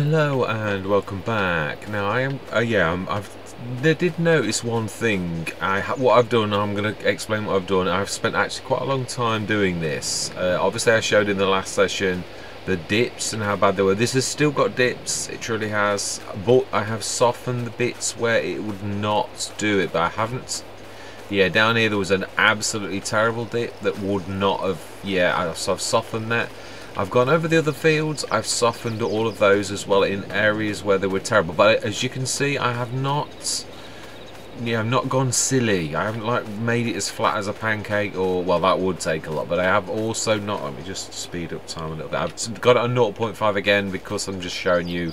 Hello and welcome back. Now I am, I did notice one thing. What I've done, I'm going to explain what I've done. I've spent actually quite a long time doing this. Obviously I showed in the last session the dips and how bad they were. This has still got dips, it truly has, but I have softened the bits where it would not do it, but I haven't. Yeah, down here there was an absolutely terrible dip that would not have, so I've softened that. I've gone over the other fields, I've softened all of those as well in areas where they were terrible. But as you can see, I have not, I've not gone silly. I haven't like made it as flat as a pancake, or, well, that would take a lot. But I have also not, let me just speed up time a little bit. I've got it on 0.5 again because I'm just showing you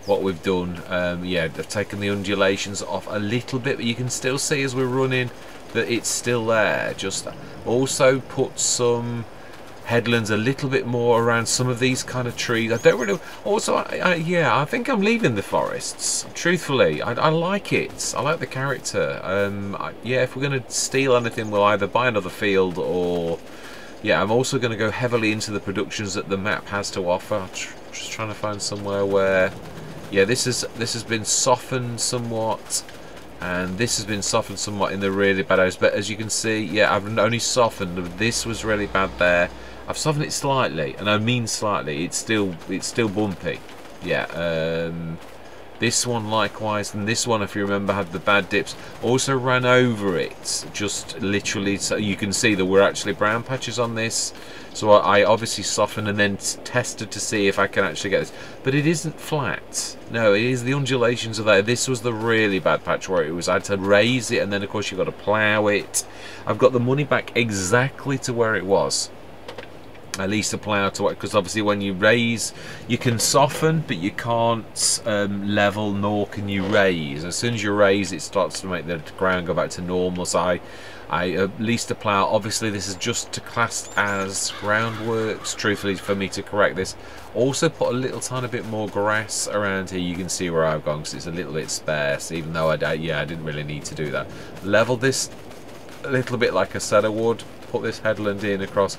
what we've done. I've taken the undulations off a little bit, but you can still see as we're running that it's still there. Just also put some headlands a little bit more around some of these kind of trees. I don't really, also I think I'm leaving the forests, truthfully. I like it, I like the character. If we're going to steal anything, we'll either buy another field or I'm also going to go heavily into the productions that the map has to offer. I'm just trying to find somewhere where this has been softened somewhat, and this has been softened somewhat in the really bad areas. But as you can see, I've only softened. This was really bad there. I've softened it slightly, and I mean slightly. It's still bumpy. This one likewise, and this one, if you remember, had the bad dips. Also ran over it, just literally, so you can see there were actually brown patches on this. So I obviously softened and then tested to see if I can actually get this. But it isn't flat. No, it is the undulations are there. This was the really bad patch where it was, I had to raise it, and then of course you've got to plough it. I've got the money back exactly to where it was. At least a plough to it, because obviously when you raise, you can soften, but you can't level, nor can you raise. As soon as you raise, it starts to make the ground go back to normal. So I at least a plough. Obviously this is just to class as groundworks, truthfully, for me to correct this. Also put a little tiny bit more grass around here. You can see where I've gone, because it's a little bit sparse, even though I didn't really need to do that. Level this a little bit like I said I would. Put this headland in across.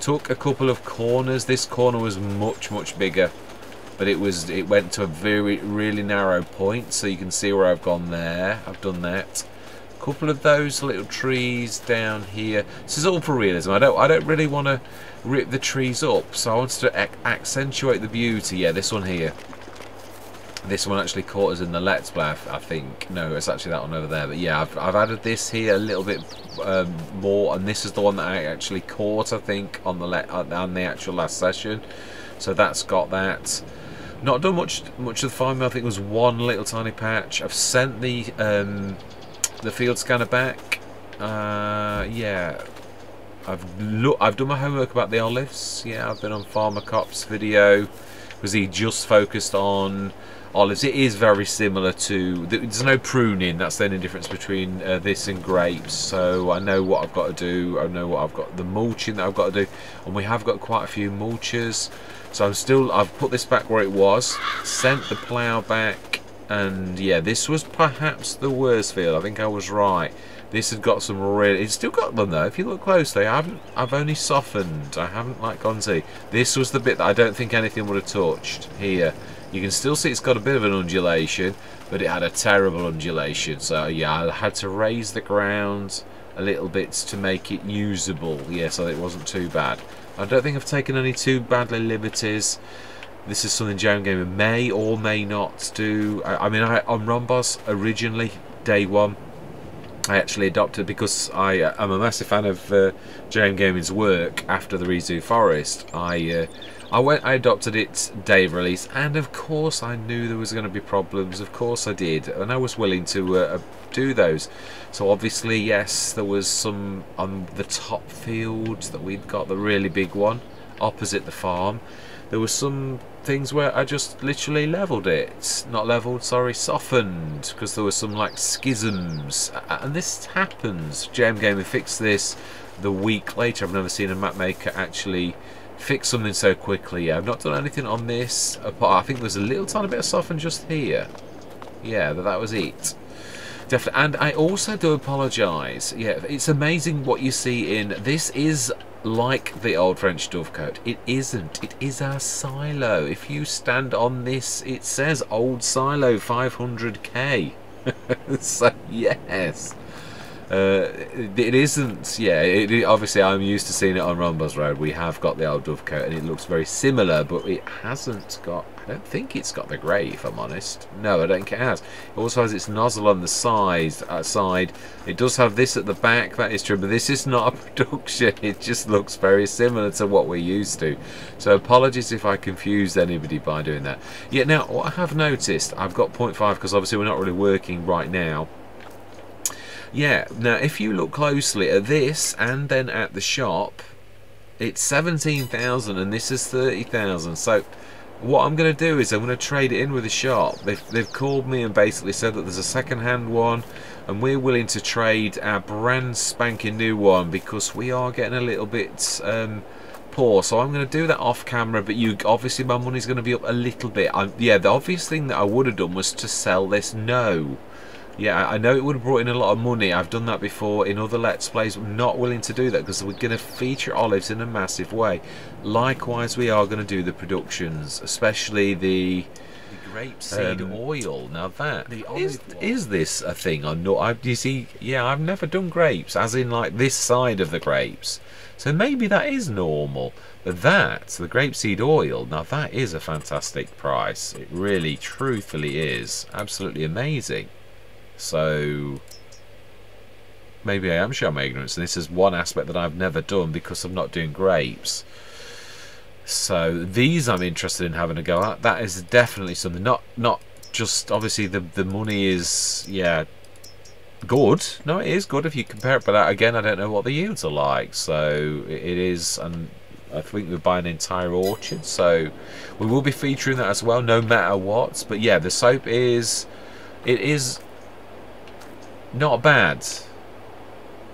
Took a couple of corners. This corner was much bigger, but it went to a really narrow point, so you can see where I've gone there. I've done that. A couple of those little trees down here. This is all for realism. I don't really want to rip the trees up, so I wanted to accentuate the beauty. This one here. This one actually caught us in the Let's Play, I think. No, it's actually that one over there. But I've added this here a little bit more, and this is the one that I actually caught, I think, on the actual last session. So that's got that. Not done much of the farming. I think it was one little tiny patch. I've sent the field scanner back. I've done my homework about the olives. I've been on Farmer Cop's video, because he just focused on olives. It is very similar to, there's no pruning. That's the only difference between this and grapes. So I know what I've got to do. I know what I've got, the mulching that I've got to do, and we have got quite a few mulchers. So I've put this back where it was, sent the plough back, and this was perhaps the worst field. I think I was right. This has got some really, it's still got them though. If you look closely, I've only softened. I haven't like gone to. This was the bit that I don't think anything would have touched here. You can still see it's got a bit of an undulation, but it had a terrible undulation. So I had to raise the ground a little bit to make it usable. So it wasn't too bad. I don't think I've taken any too badly liberties. This is something JMGaming may or may not do. I mean, on Rhombos originally, day one, I actually adopted, because I am a massive fan of JMGaming's work after the Redo Forest. I adopted it day of release, and of course I knew there was going to be problems. Of course I did, and I was willing to do those. So obviously, yes, there was some on the top fields that we'd got, the really big one opposite the farm. There was some things where I just literally leveled it. Not leveled, sorry, softened, because there were some like schisms. And this happens. JMGaming fixed this the week later. I've never seen a map maker actually fix something so quickly. I've not done anything on this. I think there's a little tiny bit of soften just here. But that was it. Definitely. And I also do apologise. It's amazing what you see in this. Is like the old French dovecote. It isn't. It is our silo. If you stand on this, it says old silo 500k. So yes. It isn't, yeah, obviously I'm used to seeing it on Rombos Road. We have got the old dovecote and it looks very similar, but it hasn't got, I don't think it's got the grey, if I'm honest. No, I don't think it has. It also has its nozzle on the side. It does have this at the back, that is true, but this is not a production. It just looks very similar to what we're used to. So apologies if I confused anybody by doing that. Yeah, now what I have noticed, I've got 0.5 because obviously we're not really working right now. Yeah, now if you look closely at this and then at the shop, it's 17,000 and this is 30,000. So what I'm going to do is I'm going to trade it in with the shop. They've called me and basically said that there's a second-hand one and we're willing to trade our brand spanking new one because we are getting a little bit poor. So I'm going to do that off camera, but obviously my money's going to be up a little bit. Yeah, the obvious thing that I would have done was to sell this. No. Yeah, I know it would have brought in a lot of money. I've done that before in other Let's Plays. I'm not willing to do that because we're going to feature olives in a massive way. Likewise, we are going to do the productions, especially the grapeseed oil. Now that is this a thing or not? You see, yeah, I've never done grapes, as in like this side of the grapes. So maybe that is normal. But that, the grapeseed oil, now that is a fantastic price. It really, truthfully is. Absolutely amazing. So maybe I am showing my ignorance, and this is one aspect that I've never done because I'm not doing grapes. So these I'm interested in having a go at. That is definitely something. Not just obviously the money is, yeah, good. No, it is good if you compare it, but again I don't know what the yields are like. So it is, and I think we're buying an entire orchard, so we will be featuring that as well, no matter what. But yeah, the soap is, it is not bad.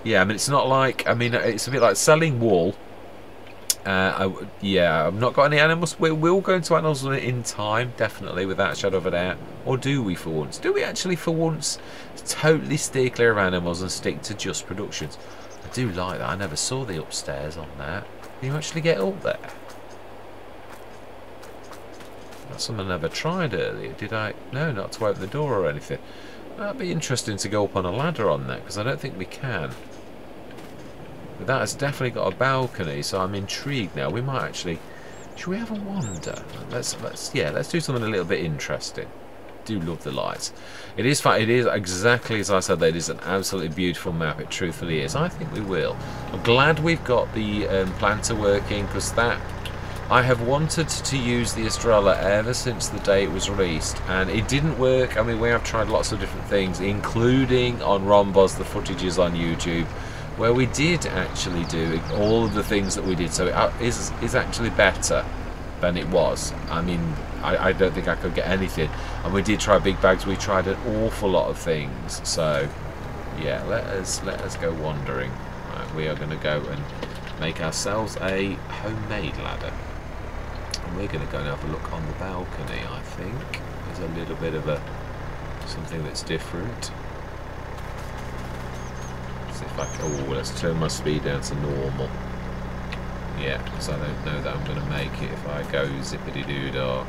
Yeah, I mean, it's not like, I mean, it's a bit like selling wool. Yeah, I've not got any animals. We'll go into animals in time, definitely, without a shadow of a doubt. Or do we for once? Do we actually for once totally steer clear of animals and stick to just productions? I do like that. I never saw the upstairs on that. Can you actually get up there? That's something I never tried earlier. Did I? No, not to open the door or anything. That'd be interesting to go up on a ladder on that, because I don't think we can. But that has definitely got a balcony, so I'm intrigued now. We might actually, should we have a wander? Let's do something a little bit interesting. Do love the lights. It is exactly as I said. That it is an absolutely beautiful map. It truthfully is. I think we will. I'm glad we've got the planter working, because that, I have wanted to use the Estrella ever since the day it was released, and it didn't work. I mean, we have tried lots of different things, including on Rombos, the footage is on YouTube, where we did actually do all of the things that we did. So it is actually better than it was. I mean, I don't think I could get anything. And we did try big bags. We tried an awful lot of things. So yeah, let us go wandering. Right, we are going to go and make ourselves a homemade ladder. And we're going to go and have a look on the balcony. I think there's a little bit of something that's different. See if I can, oh, let's turn my speed down to normal. Yeah, because I don't know that I'm going to make it if I go zippity-doo-dah.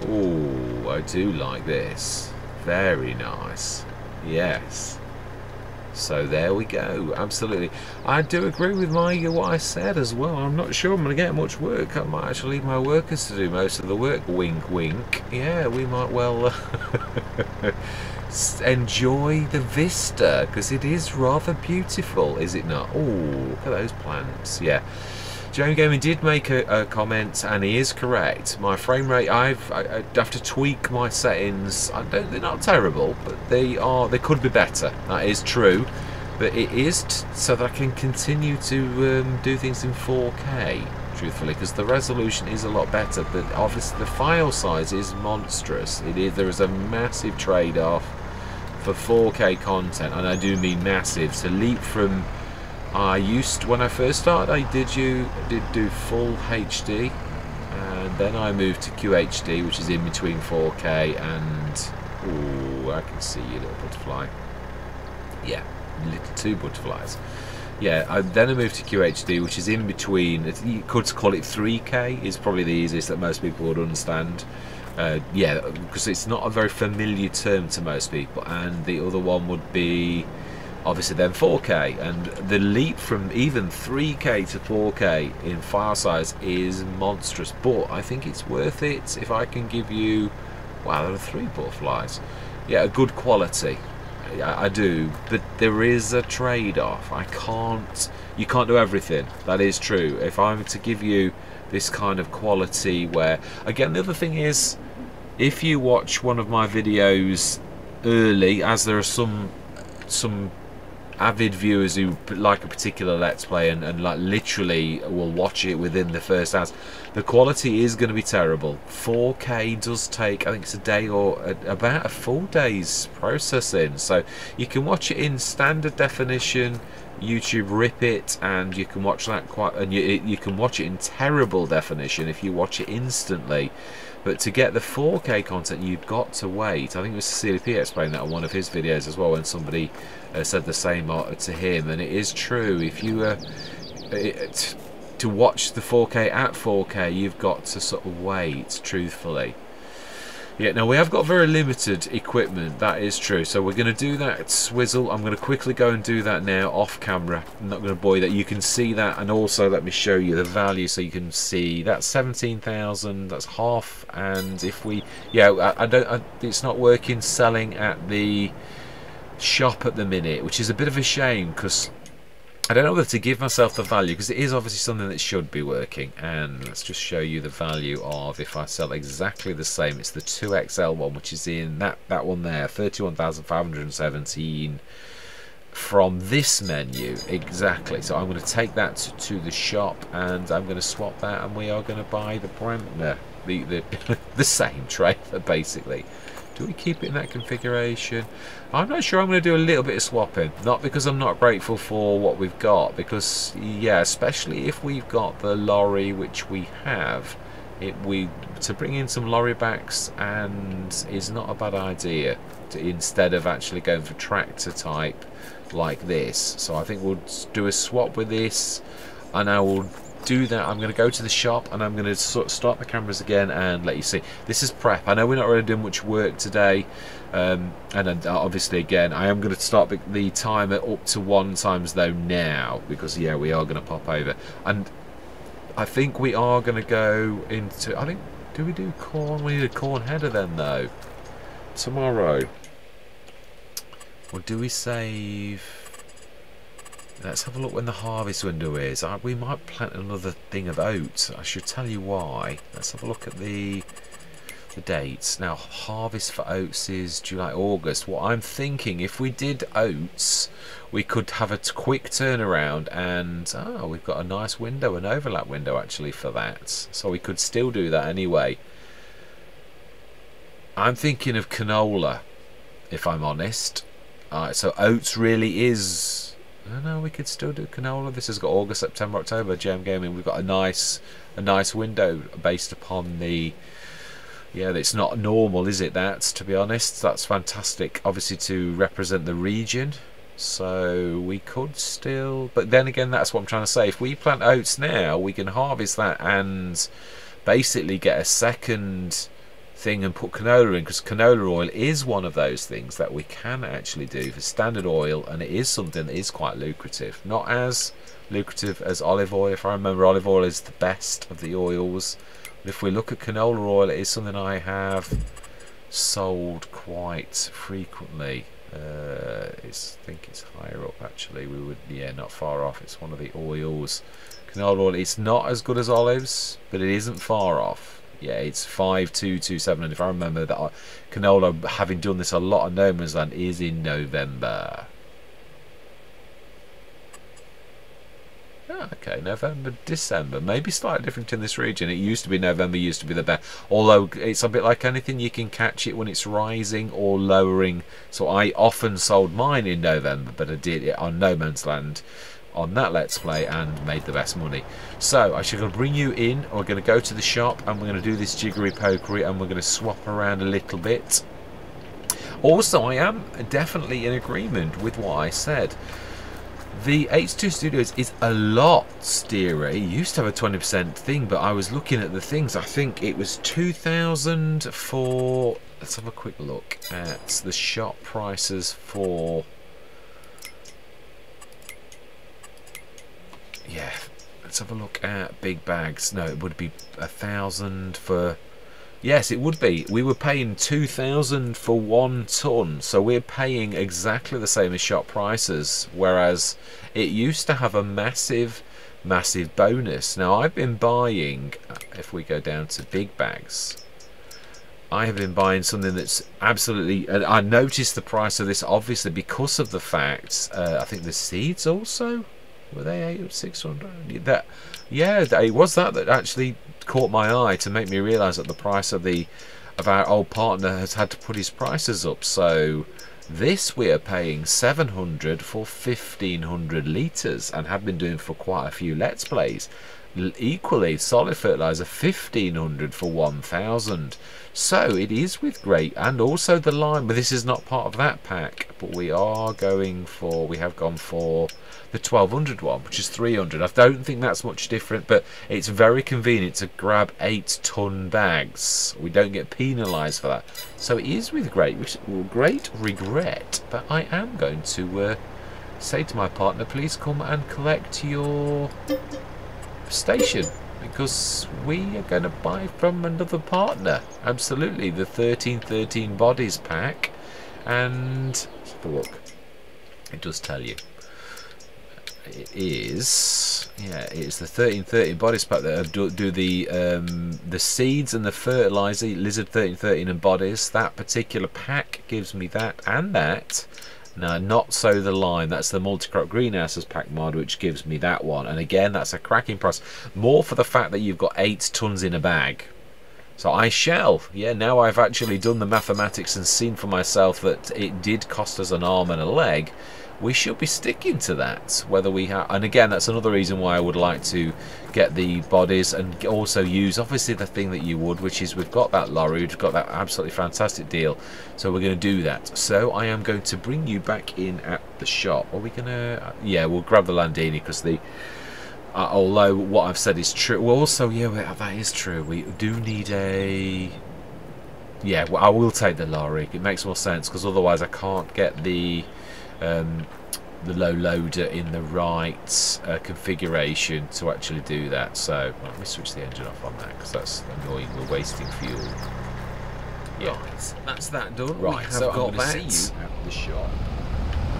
Oh, I do like this. Very nice. Yes. So there we go. Absolutely. I do agree with what I said as well. I'm not sure I'm going to get much work. I might actually leave my workers to do most of the work. Wink, wink. Yeah, we might well enjoy the vista, because it is rather beautiful, is it not? Oh, look at those plants. Yeah. JMGaming did make a comment, and he is correct. My frame rate, I have to tweak my settings. They're not terrible, but they could be better. That is true, but it is so that I can continue to do things in 4K. Truthfully, because the resolution is a lot better, but obviously the file size is monstrous. There is a massive trade-off for 4K content, and I do mean massive. To leap from, when I first started, I did do full HD, and then I moved to QHD, which is in between 4K and, ooh, I can see you, little butterfly. Yeah, little 2 butterflies. Yeah, then I moved to QHD, which is in between. You could call it 3K, is probably the easiest that most people would understand. Yeah, because it's not a very familiar term to most people. And the other one would be obviously then 4K. And the leap from even 3K to 4K in file size is monstrous. But I think it's worth it if I can give you, wow, there are 3 butterflies. Yeah, a good quality. I do, but there is a trade-off. You can't do everything. That is true. If I'm to give you this kind of quality where, again, the other thing is, if you watch one of my videos early, as there are some avid viewers who like a particular Let's Play and like literally will watch it within the first hours, the quality is going to be terrible. 4K does take, I think it's a day or about a full day's processing. So you can watch it in standard definition, YouTube rip it, and you can watch that you can watch it in terrible definition if you watch it instantly. But to get the 4K content, you've got to wait. I think it was Cecilia P explained that on one of his videos as well, when somebody said the same to him, and it is true. If you to watch the 4K at 4K, you've got to sort of wait, truthfully. Yeah, now we have got very limited equipment, that is true. So we're going to do that swizzle. I'm going to quickly go and do that now off camera. I'm not going to bore you that. You can see that, and also let me show you the value so you can see. That's 17,000, that's half. And if we, yeah, it's not working selling at the shop at the minute, which is a bit of a shame, because I don't know whether to give myself the value, because it is obviously something that should be working. And let's just show you the value of, if I sell exactly the same, it's the 2XL one, which is in that one there, 31,517 from this menu. Exactly. So I'm going to take that to the shop, and I'm going to swap that, and we are going to buy the Brentner, the same trailer basically. Do we keep it in that configuration? I'm not sure. I'm going to do a little bit of swapping. Not because I'm not grateful for what we've got, because, yeah, especially if we've got the lorry, which we have, to bring in some lorry backs and is not a bad idea, instead of actually going for tractor type like this. So I think we'll do a swap with this, and I will do that. I'm going to go to the shop, and I'm going to sort of start the cameras again and let you see. This is prep. I know we're not really doing much work today, and then obviously again I am going to start the timer up to 1 times though now, because yeah, we are going to pop over, and I think we are going to go into, I think, do we do corn? We need a corn header then though tomorrow, or do we save? Let's have a look when the harvest window is. We might plant another thing of oats. I should tell you why. Let's have a look at the dates. Now, harvest for oats is July, August. What I'm thinking, if we did oats, we could have a quick turnaround, and we've got a nice window, an overlap window actually for that. So we could still do that anyway. I'm thinking of canola, if I'm honest. So oats really is... No, we could still do canola. This has got August, September, October. JMGaming, we've got a nice window based upon the... Yeah, it's not normal, is it? That's, to be honest, that's fantastic. Obviously to represent the region. So we could still... But then again, that's what I'm trying to say. If we plant oats now, we can harvest that and basically get a second thing and put canola in, because canola oil is one of those things that we can actually do for standard oil, and it is something that is quite lucrative. Not as lucrative as olive oil. If I remember, olive oil is the best of the oils, but if we look at canola oil, it is something I have sold quite frequently. I think it's higher up actually. We would, yeah, not far off. It's one of the oils. Canola oil, it's not as good as olives, but it isn't far off. Yeah, it's 5227, and if I remember that, canola, having done this a lot on No Man's Land, is in November. Okay, November, December, maybe slightly different in this region. It used to be November, used to be the best, although it's a bit like anything, you can catch it when it's rising or lowering. So I often sold mine in November, but I did it on No Man's Land on that Let's Play and made the best money. So I should bring you in. We're going to go to the shop, and we're going to do this jiggery pokery, and we're going to swap around a little bit. Also, I am definitely in agreement with what I said. The H2 Studios is a lot dearer. It used to have a 20% thing, but I was looking at the things. I think it was 2,000 for... Let's have a quick look at the shop prices for... Yeah, let's have a look at big bags. No, it would be 1,000 for... Yes, it would be. We were paying 2,000 for 1 ton, so we're paying exactly the same as shop prices, whereas it used to have a massive bonus. Now, I've been buying, if we go down to big bags, I have been buying something that's absolutely... I noticed the price of this, obviously, because of the fact, I think the seeds also, were they 800 or 600? That, yeah, it was that actually caught my eye to make me realise that the price of our old partner has had to put his prices up. So this we are paying 700 for 1,500 litres, and have been doing for quite a few Let's Plays. Equally, solid fertiliser 1,500 for 1,000. So it is with great, and also the lime, but this is not part of that pack, but we have gone for the 1,200 one, which is 300. I don't think that's much different, but it's very convenient to grab 8-ton bags. We don't get penalised for that. So it is with great regret, but I am going to say to my partner, please come and collect your station, because we are going to buy from another partner. Absolutely, the 1313 bodies pack. And let's have a look. It does tell you. It is, yeah, it's the 1313 bodies pack that do the seeds and the fertilizer, lizard 1313 and bodies. That particular pack gives me that and that. No, not so the lime. That's the multi-crop greenhouses pack mod, which gives me that one. And again, that's a cracking price. More for the fact that you've got 8 tons in a bag. So I shall. Yeah, now I've actually done the mathematics and seen for myself that it did cost us an arm and a leg. We should be sticking to that, whether we have. And again, that's another reason why I would like to get the bodies and also use, obviously, the thing that you would, which is we've got that lorry, we've got that absolutely fantastic deal, so we're going to do that. So I am going to bring you back in at the shop. Are we going to? Yeah, we'll grab the Landini, because the although what I've said is true. Well, also, yeah, that is true. We do need a. Yeah, well, I will take the lorry. It makes more sense, because otherwise I can't get the low loader in the right configuration to actually do that. So let me switch the engine off on that, because that's annoying. We're wasting fuel. Yeah, right, that's that done. Right, so I'm going to see you at the shop,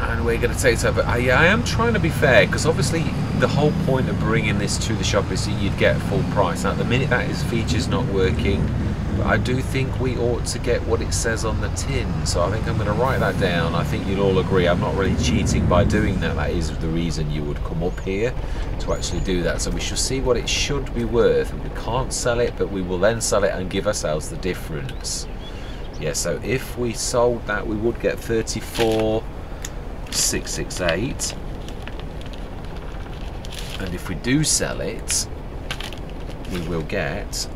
and we're going to take it over. Yeah, I am trying to be fair, because obviously the whole point of bringing this to the shop is that you'd get full price. Now at the minute that feature's not working, but I do think we ought to get what it says on the tin, so I think I'm going to write that down. I think you'll all agree I'm not really cheating by doing that. That is the reason you would come up here, to actually do that. So we shall see what it should be worth. We can't sell it, but we will then sell it and give ourselves the difference. Yeah, so if we sold that, we would get 34,668, and if we do sell it, we will get,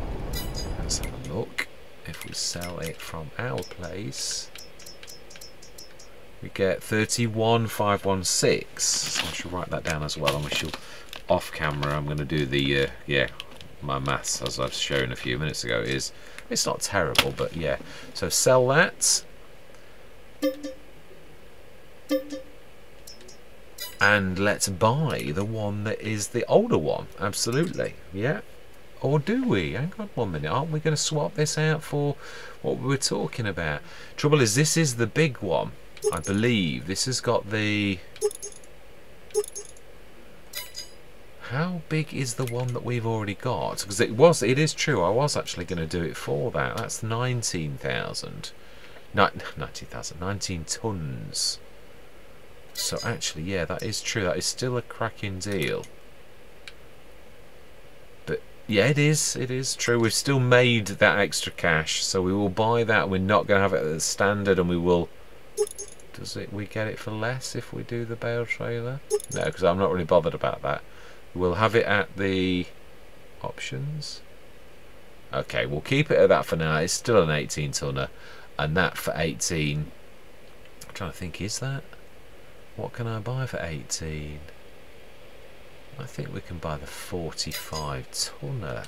let's have a look, if we sell it from our place, we get 31,516. So I should write that down as well, and we shall, off camera, I'm going to do the yeah, my maths, as I've shown a few minutes ago, is, it's not terrible, but yeah. So sell that, and let's buy the one that is the older one. Absolutely, yeah. Or do we? Hang on 1 minute. Aren't we going to swap this out for what we were talking about? Trouble is, this is the big one, I believe. This has got the... How big is the one that we've already got? Because it is true, I was actually going to do it for that. That's 19,000. 19 tons. So actually, yeah, that is true. That is still a cracking deal. But yeah, it is true. We've still made that extra cash, so we will buy that. We're not going to have it at the standard, and we will... we get it for less if we do the bale trailer? No, because I'm not really bothered about that. We'll have it at the options. Okay, we'll keep it at that for now. It's still an 18 tonner, and that for 18. I'm trying to think, is that, what can I buy for 18? I think we can buy the 45 tonner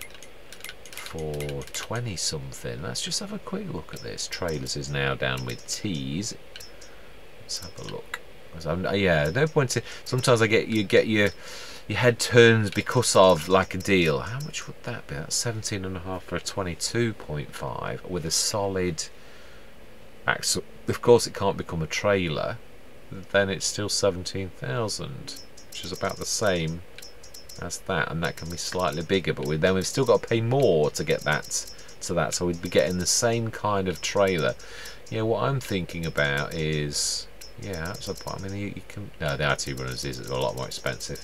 for 20 something. Let's just have a quick look at this. Trailers is now down with T's. Let's have a look. Yeah, no point to, sometimes you get your head turns because of like a deal. How much would that be? That's 17.5 for a 22.5 with a solid axle. Of course it can't become a trailer, then it's still 17,000, which is about the same as that, and that can be slightly bigger, but then we've still got to pay more to get that to that, so we'd be getting the same kind of trailer. Yeah, what I'm thinking about is, yeah, that's a point. I mean, you can, no, the RT runners is a lot more expensive.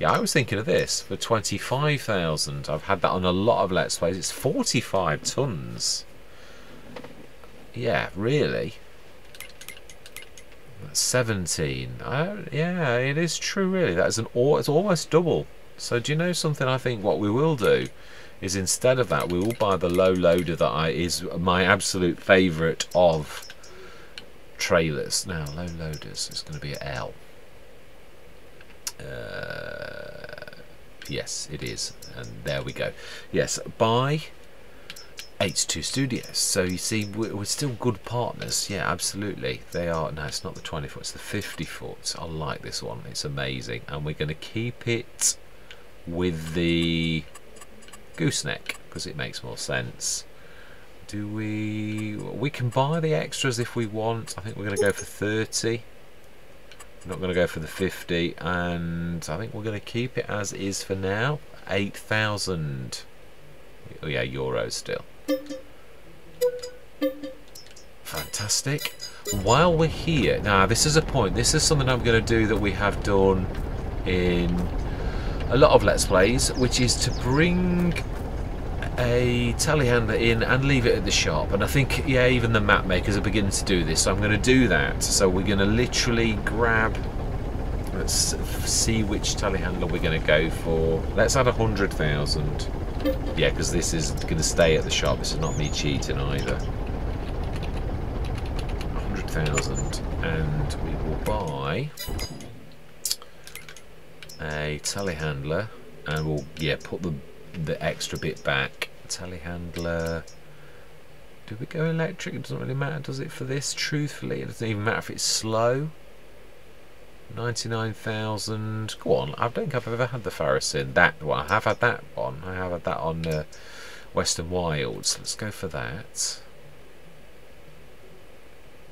Yeah, I was thinking of this for 25,000. I've had that on a lot of Let's Plays. It's 45 tons. Yeah, really. That's 17. Yeah, it is true, really. That is it's almost double. So do you know something? I think what we will do is, instead of that, we will buy the low loader that is my absolute favourite of trailers. Now, low loaders is going to be an L. Yes, it is, and there we go. Yes, buy H2 Studios. So you see, we're still good partners. Yeah, absolutely. They are. No, it's not the 20 foot, it's the 50 foot. I like this one, it's amazing, and we're going to keep it with the gooseneck because it makes more sense. Do we can buy the extras if we want. I think we're going to go for 30. We're not going to go for the 50, and I think we're going to keep it as is for now. 8,000. Oh yeah, euros still. Fantastic. While we're here, now this is a point. This is something I'm going to do that we have done in a lot of Let's Plays, which is to bring a telehandler in and leave it at the shop. And I think, yeah, even the map makers are beginning to do this, so I'm going to do that. So we're going to literally grab, let's see which telehandler we're going to go for. Let's add 100,000. Yeah, because this is going to stay at the shop. This is not me cheating either. 100,000, and we will buy a telehandler, and we'll, yeah, put the extra bit back. Telehandler. Do we go electric? It doesn't really matter, does it, for this? Truthfully, it doesn't even matter if it's slow. 99,000. Go on. I don't think I've ever had the Farasin. That one. I have had that one. I have had that on Western Wilds. Let's go for that.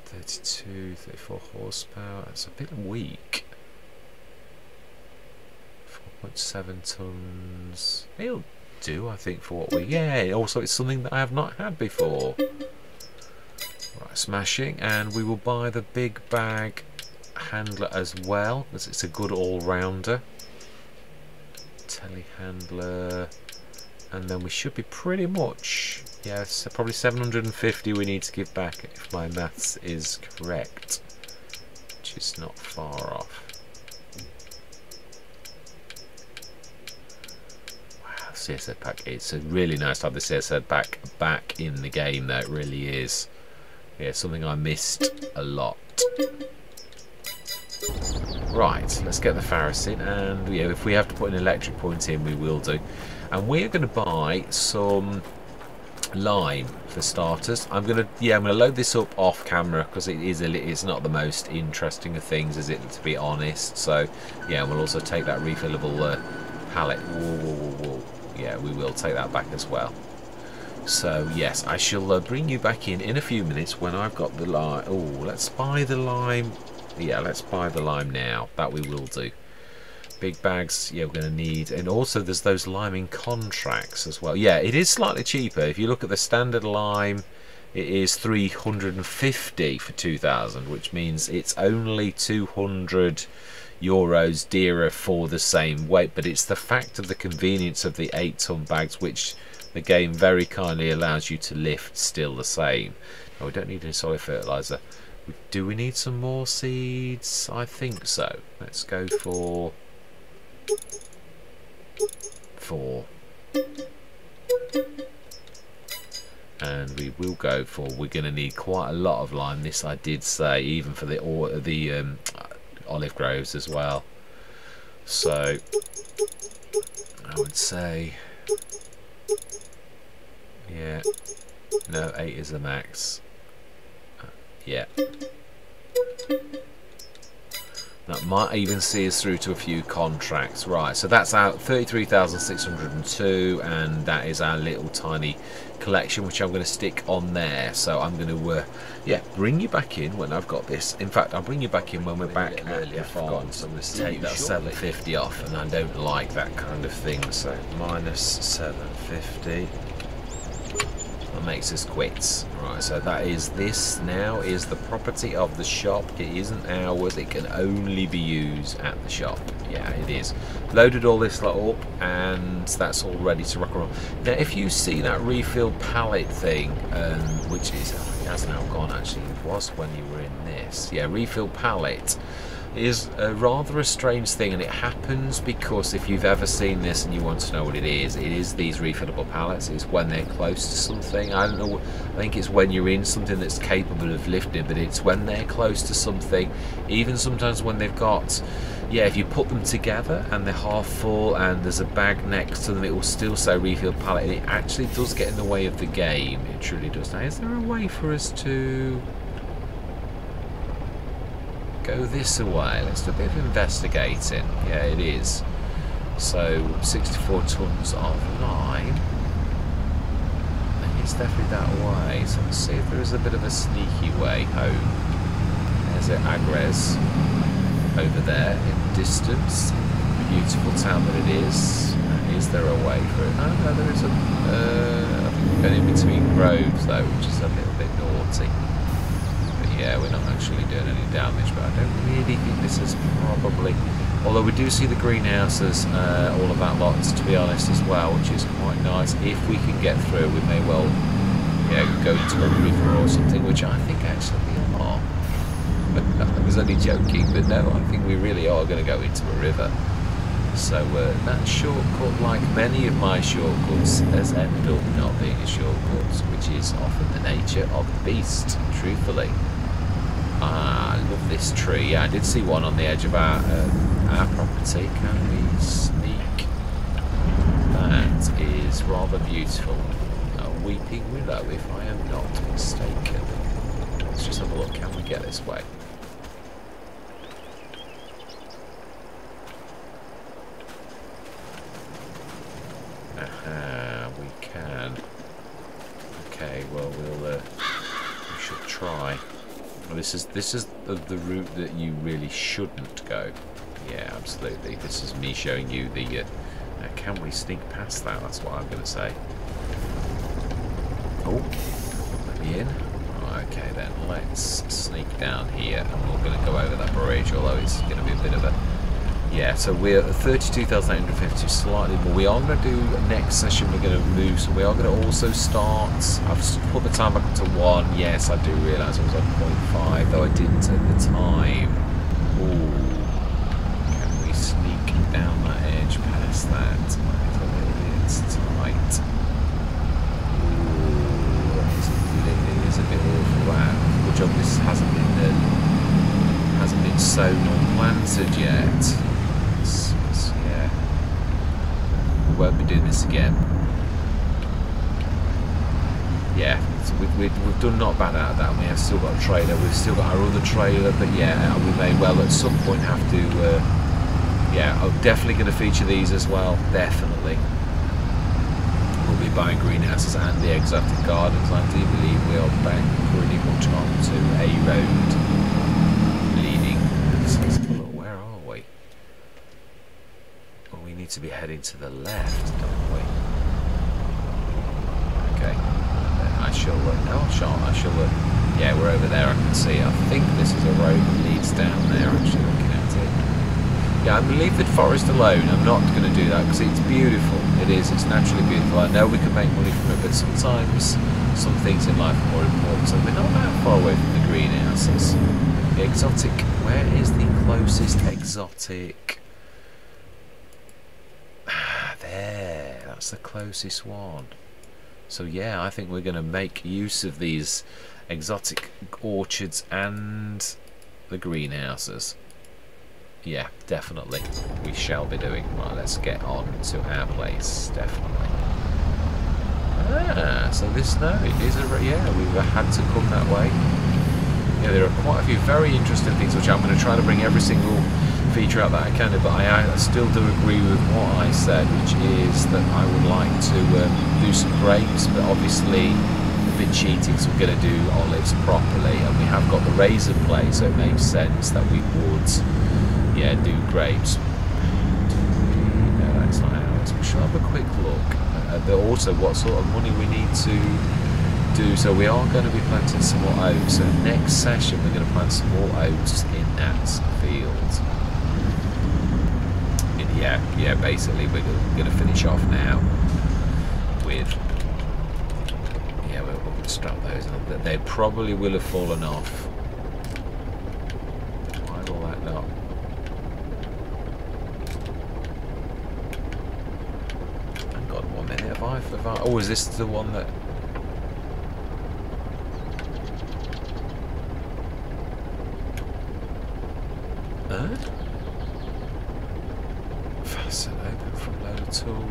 32, 34 horsepower. That's a bit weak. 4.7 tons. It'll do, I think, for what we. Yeah. Also, it's something that I have not had before. Right, smashing, and we will buy the big bag handler as well, because it's a good all-rounder. Telehandler, and then we should be pretty much, yes, probably 750 we need to give back if my maths is correct, which is not far off. Wow, CSZ pack, it's a really nice to have the CSZ back in the game though, it really is. Yeah, something I missed a lot. Right, let's get the Farasin, and yeah, if we have to put an electric point in, we will do. And we're going to buy some lime for starters. I'm going to load this up off camera because it's not the most interesting of things, is it, to be honest. So yeah, we'll also take that refillable pallet. Whoa. Yeah, we will take that back as well. So yes, I shall bring you back in a few minutes when I've got the lime. Oh, let's buy the lime. Yeah, let's buy the lime now. That we will do. Big bags, yeah, we're going to need. And also there's those liming contracts as well. Yeah, it is slightly cheaper. If you look at the standard lime, it is 350 for 2,000, which means it's only 200 euros dearer for the same weight. But it's the fact of the convenience of the 8-ton bags, which the game very kindly allows you to lift still the same. Oh, we don't need any solid fertilizer. Do we need some more seeds? I think so. Let's go for 4. And and we will go for, we're going to need quite a lot of lime. This I did say, even for the olive groves as well. So I would say, yeah, no, 8 is the max. Yeah. That might even see us through to a few contracts. Right, so that's out 33,602, and that is our little tiny collection, which I'm going to stick on there. So I'm going to, yeah, bring you back in when I've got this. In fact, I'll bring you back in when we're back at the farm. So I'm going to take that 750 off, and I don't like that kind of thing. So minus 750. That makes us quits. Right, so that is, this now is the property of the shop. It isn't ours, it can only be used at the shop. Yeah, it is. Loaded all this lot up, and that's all ready to rock and roll. Now if you see that refill pallet thing, which is, oh, it has now gone actually, it was when you were in this. Yeah, refill pallet is rather a strange thing, and it happens because if you've ever seen this and you want to know what it is these refillable pallets. It's when they're close to something. I don't know, I think it's when you're in something that's capable of lifting, but it's when they're close to something. Even sometimes when they've got, yeah, if you put them together and they're half full and there's a bag next to them, it will still say refill pallet, and it actually does get in the way of the game. It truly does. Now, is there a way for us to go this away? Let's do a bit of investigating. Yeah, it is. So 64 tons of lime. It's definitely that way. So let's see if there is a bit of a sneaky way home. There's it, Agres over there in the distance. Beautiful town that it is. Is there a way for it? Oh no, there is a. I think we're going in between groves though, which is a little bit naughty. Yeah, we're not actually doing any damage, but I don't really think this is probably, although we do see the greenhouses, all of that lot, to be honest, as well, which is quite nice. If we can get through, we may well, yeah, go into a river or something, which I think actually we are. I was only joking, but no, I think we really are going to go into a river. So that shortcut, like many of my shortcuts, has ended up not being a shortcut, which is often the nature of the beast, truthfully. Ah, I love this tree. Yeah, I did see one on the edge of our property. Can we sneak? That is rather beautiful. A weeping willow, if I am not mistaken. Let's just have a look. Can we get this way? Aha, we can. Okay, well we should try. This is the route that you really shouldn't go. Yeah, absolutely. This is me showing you the. Can we sneak past that? That's what I'm going to say. Oh, let me in. Okay, then let's sneak down here, and we're going to go over that bridge. Although it's going to be a bit of a. Yeah, so we're at 32,850, slightly more. We are going to do next session. We're going to move, so we are going to also start. I've put the time back up to 1. Yes, I do realise it was on 0.5, though I didn't at the time. Ooh, can we sneak down that edge past that? It's a little bit tight. Ooh, it is a bit awful. That good job this hasn't been sown or planted yet. Yeah, we won't be doing this again. Yeah, so we've done not bad out of that. We have still got a trailer. We've still got our other trailer, but yeah, we may well at some point have to. Yeah, I'm definitely going to feature these as well. Definitely, we'll be buying greenhouses and the exotic gardens. I do believe we are back pretty much onto a road leading. Where are we? Well, we need to be heading to the left, don't we? Okay. I shall no, I shall yeah, we're over there, I can see. I think this is a road that leads down there, actually, looking at it. Yeah, I believe that forest alone, I'm not going to do that, because it's beautiful. It is, it's naturally beautiful. I know we can make money from it, but sometimes some things in life are more important. So we're not that far away from the greenhouses. The exotic, where is the closest exotic? Ah, there, that's the closest one. So yeah, I think we're going to make use of these exotic orchards and the greenhouses. Yeah, definitely we shall be doing. Right, let's get on to our place. Definitely. Ah, so this, no, it is a, yeah, we've had to come that way. Yeah, there are quite a few very interesting things which I'm going to try to bring every single feature out that I can do, but I still do agree with what I said, which is that I would like to do some grapes, but obviously a bit cheating because we're going to do olives properly, and we have got the razor blade, so it makes sense that we would, yeah, do grapes. No, that's not ours. We should have a quick look at also what sort of money we need to do. So we are going to be planting some more oats. So next session we're going to plant some more oats in that field. And yeah, basically we're going to finish off now with, yeah, we're going to strap those on. They probably will have fallen off. Why will that not? Hang on 1 minute. Have I? Oh, is this the one that? Fasten open from loader tool.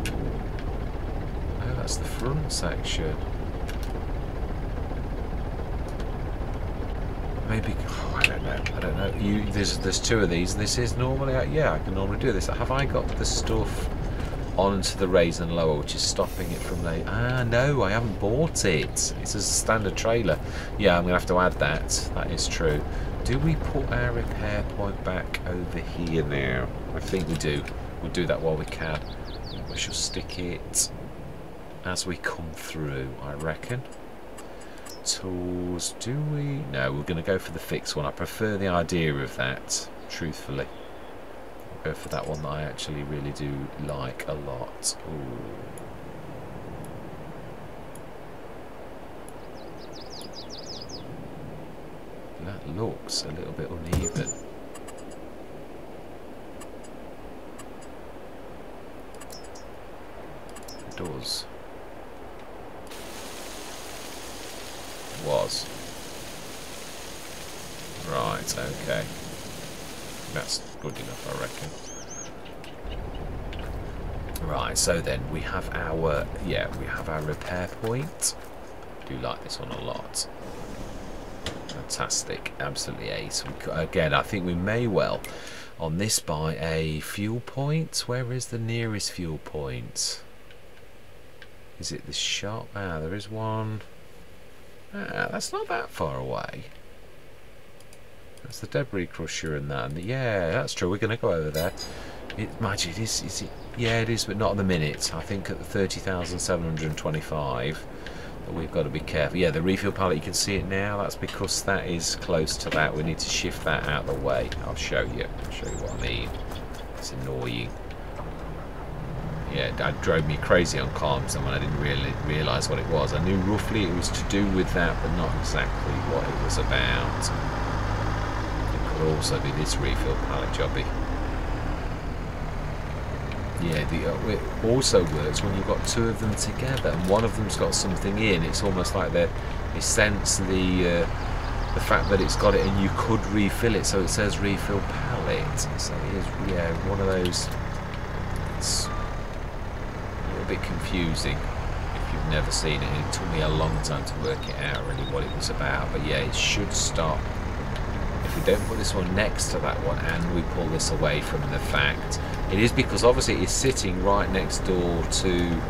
Oh, that's the front section. Maybe. Oh, I don't know. I don't know. There's two of these. This is normally. Yeah, I can normally do this. Have I got the stuff onto the raise and lower, which is stopping it from the? Ah, no, I haven't bought it. It's a standard trailer. Yeah, I'm gonna have to add that. That is true. Do we put our repair point back over here now? I think we do. We'll do that while we can. We shall stick it as we come through, I reckon. Tools, do we? No, we're going to go for the fixed one. I prefer the idea of that, truthfully. I'll go for that one that I actually really do like a lot. Ooh. That looks a little bit uneven. It does. It was. Right, okay. That's good enough, I reckon. Right, so then we have our, yeah, we have our repair point. I do like this one a lot. Fantastic, absolutely ace. Again, I think we may well on this buy a fuel point. Where is the nearest fuel point? Is it the shop? Ah, there is one. Ah, that's not that far away. That's the debris crusher and that. And yeah, that's true. We're going to go over there. Imagine it is. Is it? Yeah, it is, but not at the minute. I think at the 30,725. We've got to be careful. Yeah, the refill pallet, you can see it now. That's because that is close to that. We need to shift that out of the way. I'll show you. I'll show you what I mean. It's annoying. Yeah, that drove me crazy on comms, and when I didn't really realise what it was. I knew roughly it was to do with that, but not exactly what it was about. It could also be this refill pallet jobby. Yeah, it also works when you've got two of them together and one of them's got something in. It's almost like they sense the fact that it's got it and you could refill it, so it says refill pallet. So it is, yeah, one of those. It's a little bit confusing if you've never seen it. It took me a long time to work it out really what it was about, but yeah, it should stop. If we don't put this one next to that one and we pull this away from the fact, it is because obviously it's sitting right next door to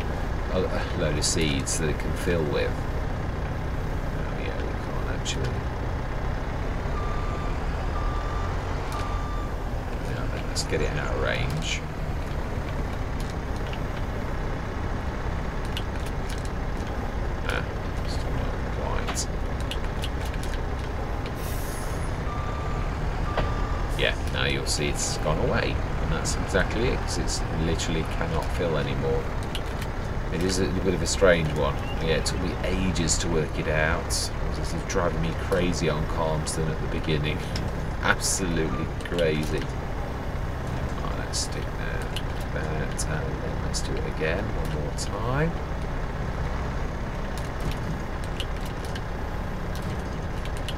a load of seeds that it can fill with. Oh yeah, we can't actually. Now then, let's get it out of range. Ah, still not quite. Yeah, now you'll see it's gone away. And that's exactly it, because it's literally cannot fill anymore. It is a bit of a strange one. Yeah, it took me ages to work it out. This is driving me crazy on Calmston at the beginning. Absolutely crazy. Right, let's stick that, and then let's do it again one more time.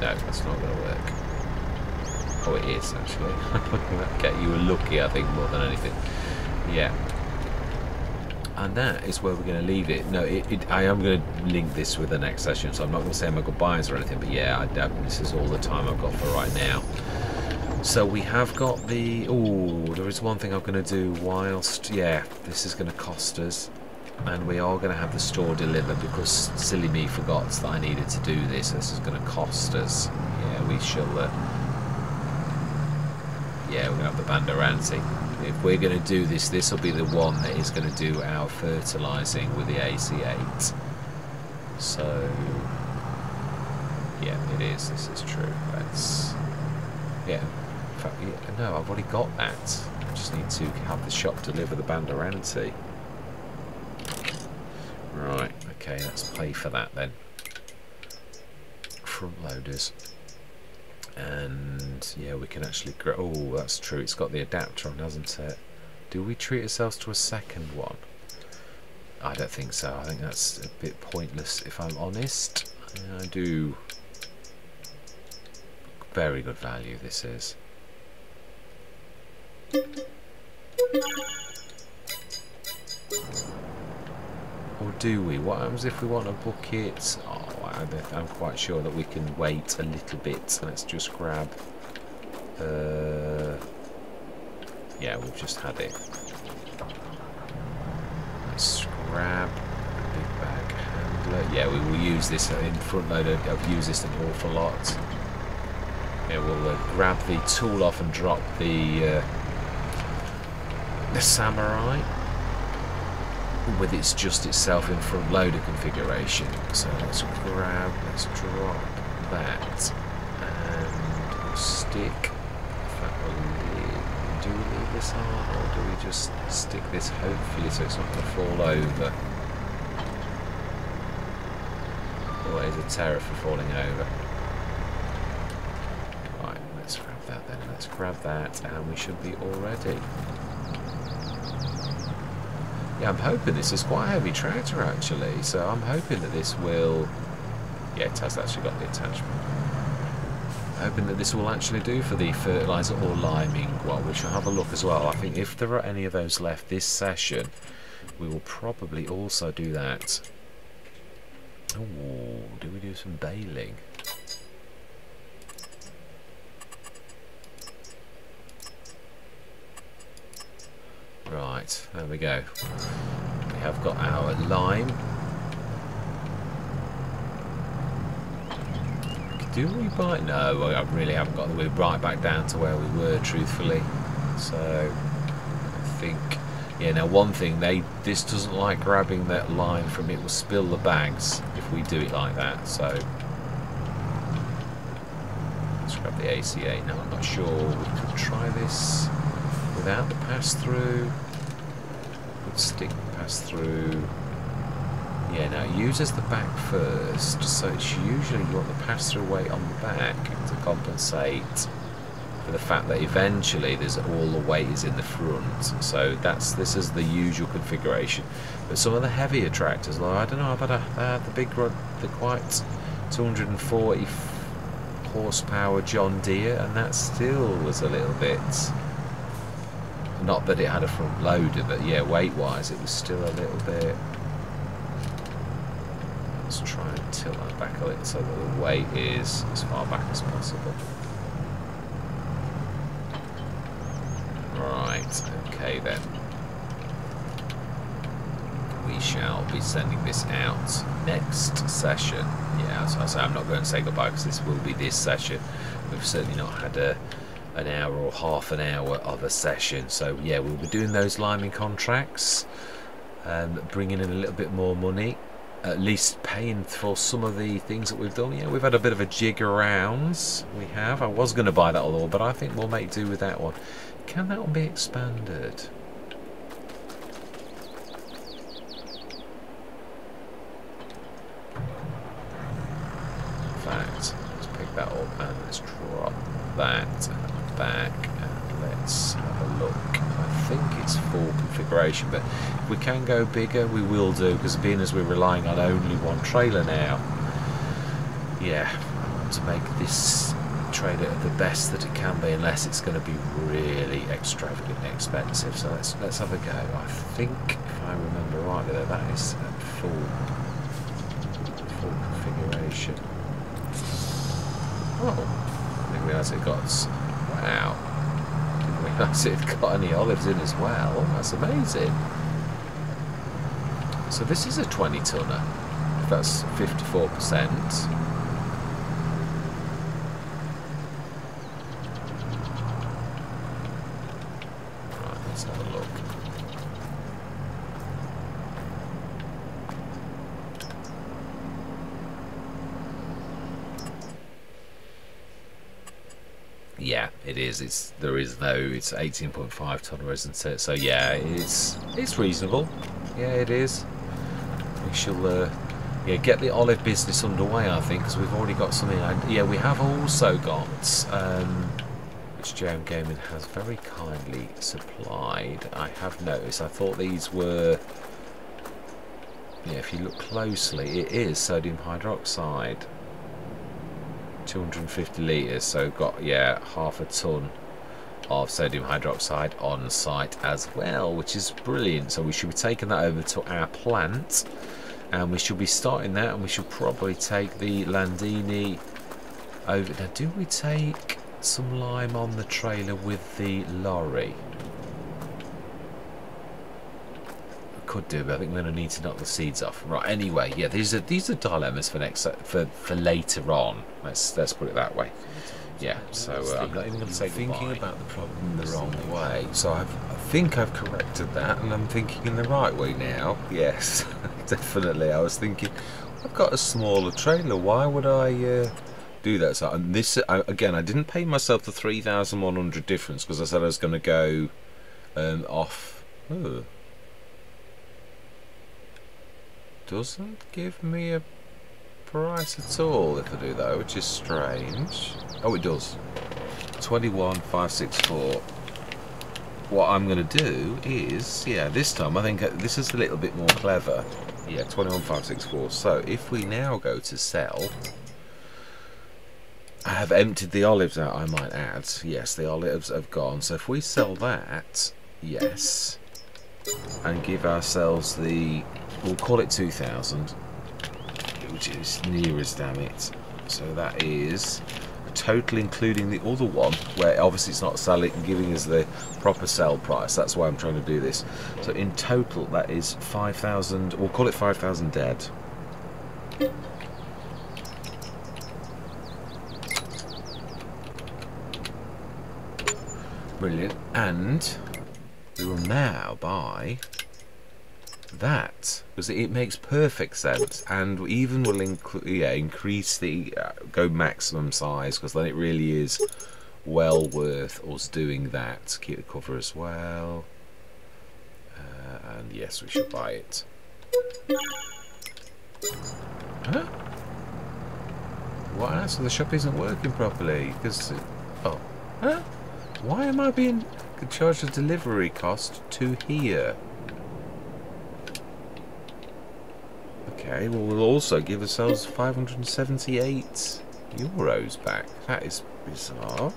No, that's not going to work. Oh, it is actually. Okay, you were lucky, I think, more than anything. Yeah. And that is where we're going to leave it. No, I am going to link this with the next session, so I'm not going to say my goodbyes or anything, but yeah, this is all the time I've got for right now. So we have got the... Oh, there is one thing I'm going to do whilst... Yeah, this is going to cost us. And we are going to have the store delivered because silly me forgot that I needed to do this. This is going to cost us. Yeah, we shall... yeah, we're going to have the Banderanti. If we're going to do this, this will be the one that is going to do our fertilising with the AC8. So, yeah, it is. This is true. Let's... Yeah. In fact, yeah, no, I've already got that. I just need to have the shop deliver the Banderanti. Right, okay, let's pay for that then. Front loaders. And yeah, we can actually grow. Oh, that's true, it's got the adapter on, hasn't it? Do we treat ourselves to a second one? I don't think so. I think that's a bit pointless if I'm honest. I do. Very good value this is. Or do we? What happens if we want to book it? Oh, I'm quite sure that we can wait a little bit. Let's just grab... yeah, we've just had it. Let's grab a big bag handler. Yeah, we will use this in front loader. I've used this an awful lot. Yeah, we'll grab the tool off and drop the samurai with its just itself in front loader configuration. So let's drop that and we'll stick. In fact, do we leave this on or do we just stick this hopefully so it's not going to fall over? Always a terror for falling over. Right, let's grab that then. Let's grab that and we should be all ready. Yeah, I'm hoping this is quite a heavy tractor actually, so I'm hoping that this will... Yeah, it has actually got the attachment. I'm hoping that this will actually do for the fertiliser or liming one. We shall have a look as well. I think if there are any of those left this session, we will probably also do that. Oh, do we do some baling? Right, there we go. We have got our lime. Do we buy? No, I really haven't got. We're right back down to where we were, truthfully. So I think, yeah. Now one thing, this doesn't like grabbing that lime from it. Will spill the bags if we do it like that. So let's grab the AC8. Now I'm not sure. We could try this without the pass-through. Would stick pass-through. Yeah, now it uses the back first, so it's usually you want the pass-through weight on the back to compensate for the fact that eventually there's all the weight is in the front. So this is the usual configuration. But some of the heavier tractors, like I don't know, the big one, the quite 240 horsepower John Deere, and that still was a little bit. Not that it had a front loader, but yeah, weight-wise, it was still a little bit. Let's try and tilt that back a little so that the weight is as far back as possible. Right, okay then. We shall be sending this out next session. Yeah, as I say, I'm not going to say goodbye because this will be this session. We've certainly not had an hour or half an hour of a session. So yeah, we'll be doing those liming contracts, bringing in a little bit more money. At least paying for some of the things that we've done. Yeah, we've had a bit of a jig around. We have. I was going to buy that all, but I think we'll make do with that one. Can that one be expanded? In fact, let's pick that up and let's drop that back and let's have a look. I think it's full configuration, but if we can go bigger we will do, because being as we're relying on only one trailer now, yeah, want to make this trailer the best that it can be, unless it's going to be really extravagantly expensive. So let's have a go. I think, if I remember rightly, that is at full configuration. Oh, I didn't realise it got. Wow, didn't realise it got any olives in as well. That's amazing. So this is a 20-tonner. That's 54%. Yeah, it is. It's 18.5 tonner, isn't it? So yeah, it's reasonable. Yeah, it is. We shall yeah, get the olive business underway, I think, because we've already got something. Yeah, we have also got which JMGaming has very kindly supplied. I have noticed. I thought these were. Yeah, if you look closely, it is sodium hydroxide. 250 litres, so got, yeah, half a ton of sodium hydroxide on site as well, which is brilliant. So we should be taking that over to our plant, and we should be starting that, and we should probably take the Landini over. Now, do we take some lime on the trailer with the lorry? Could do, but I think we're going to need to knock the seeds off. Right. Anyway, yeah, these are dilemmas for next for later on. Let's put it that way. Yeah. So I'm not even going to say thinking about the problem the wrong way. So I think I've corrected that, and I'm thinking in the right way now. Yes, definitely. I was thinking I've got a smaller trailer. Why would I do that? So and this again, I didn't pay myself the 3,100 difference because I said I was going to go off. Oh. Doesn't give me a price at all if I do that, which is strange. Oh, it does. 21,564. What I'm going to do is, yeah, this time I think this is a little bit more clever. Yeah, 21,564. So if we now go to sell, I have emptied the olives out, I might add. Yes, the olives have gone. So if we sell that, yes, and give ourselves the, we'll call it 2,000, which is nearest, damn it. So that is a total, including the other one, where obviously it's not selling and giving us the proper sell price. That's why I'm trying to do this. So in total, that is 5,000. We'll call it 5,000 dead. Brilliant. And we will now buy that, because it makes perfect sense, and we even will increase the go maximum size, because then it really is well worth us doing that. Keep the cover as well, and yes, we should buy it. Huh? What? So the shop isn't working properly because oh, huh? Why am I being charged a delivery cost to here? Okay, well, we'll also give ourselves 578 euros back. That is bizarre.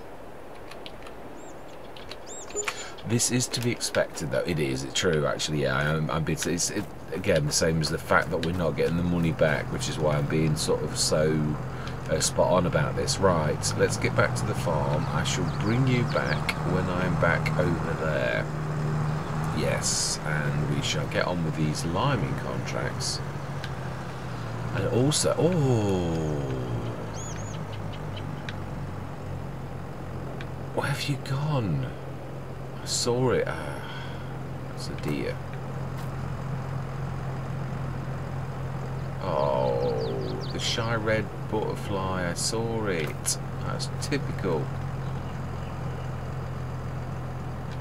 This is to be expected, though. It is. It's true, actually. Yeah, it's again the same as the fact that we're not getting the money back, which is why I'm being sort of so spot on about this. Right, let's get back to the farm. I shall bring you back when I'm back over there. Yes, and we shall get on with these liming contracts. And also, oh, where have you gone? I saw it. It's a deer. Oh, the shy red butterfly. I saw it. That's typical.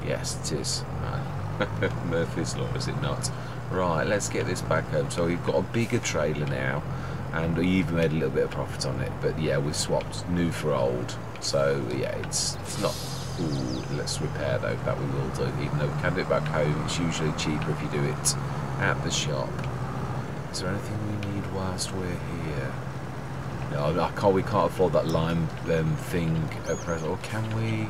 Yes, it is. Murphy's Law, is it not? Right, let's get this back home. So we've got a bigger trailer now, and we even made a little bit of profit on it. But yeah, we swapped new for old. So yeah, it's not. Ooh, let's repair though. That we will do. Even though we can do it back home, it's usually cheaper if you do it at the shop. Is there anything we need whilst we're here? No, I can't. We can't afford that lime thing at present. Or can we?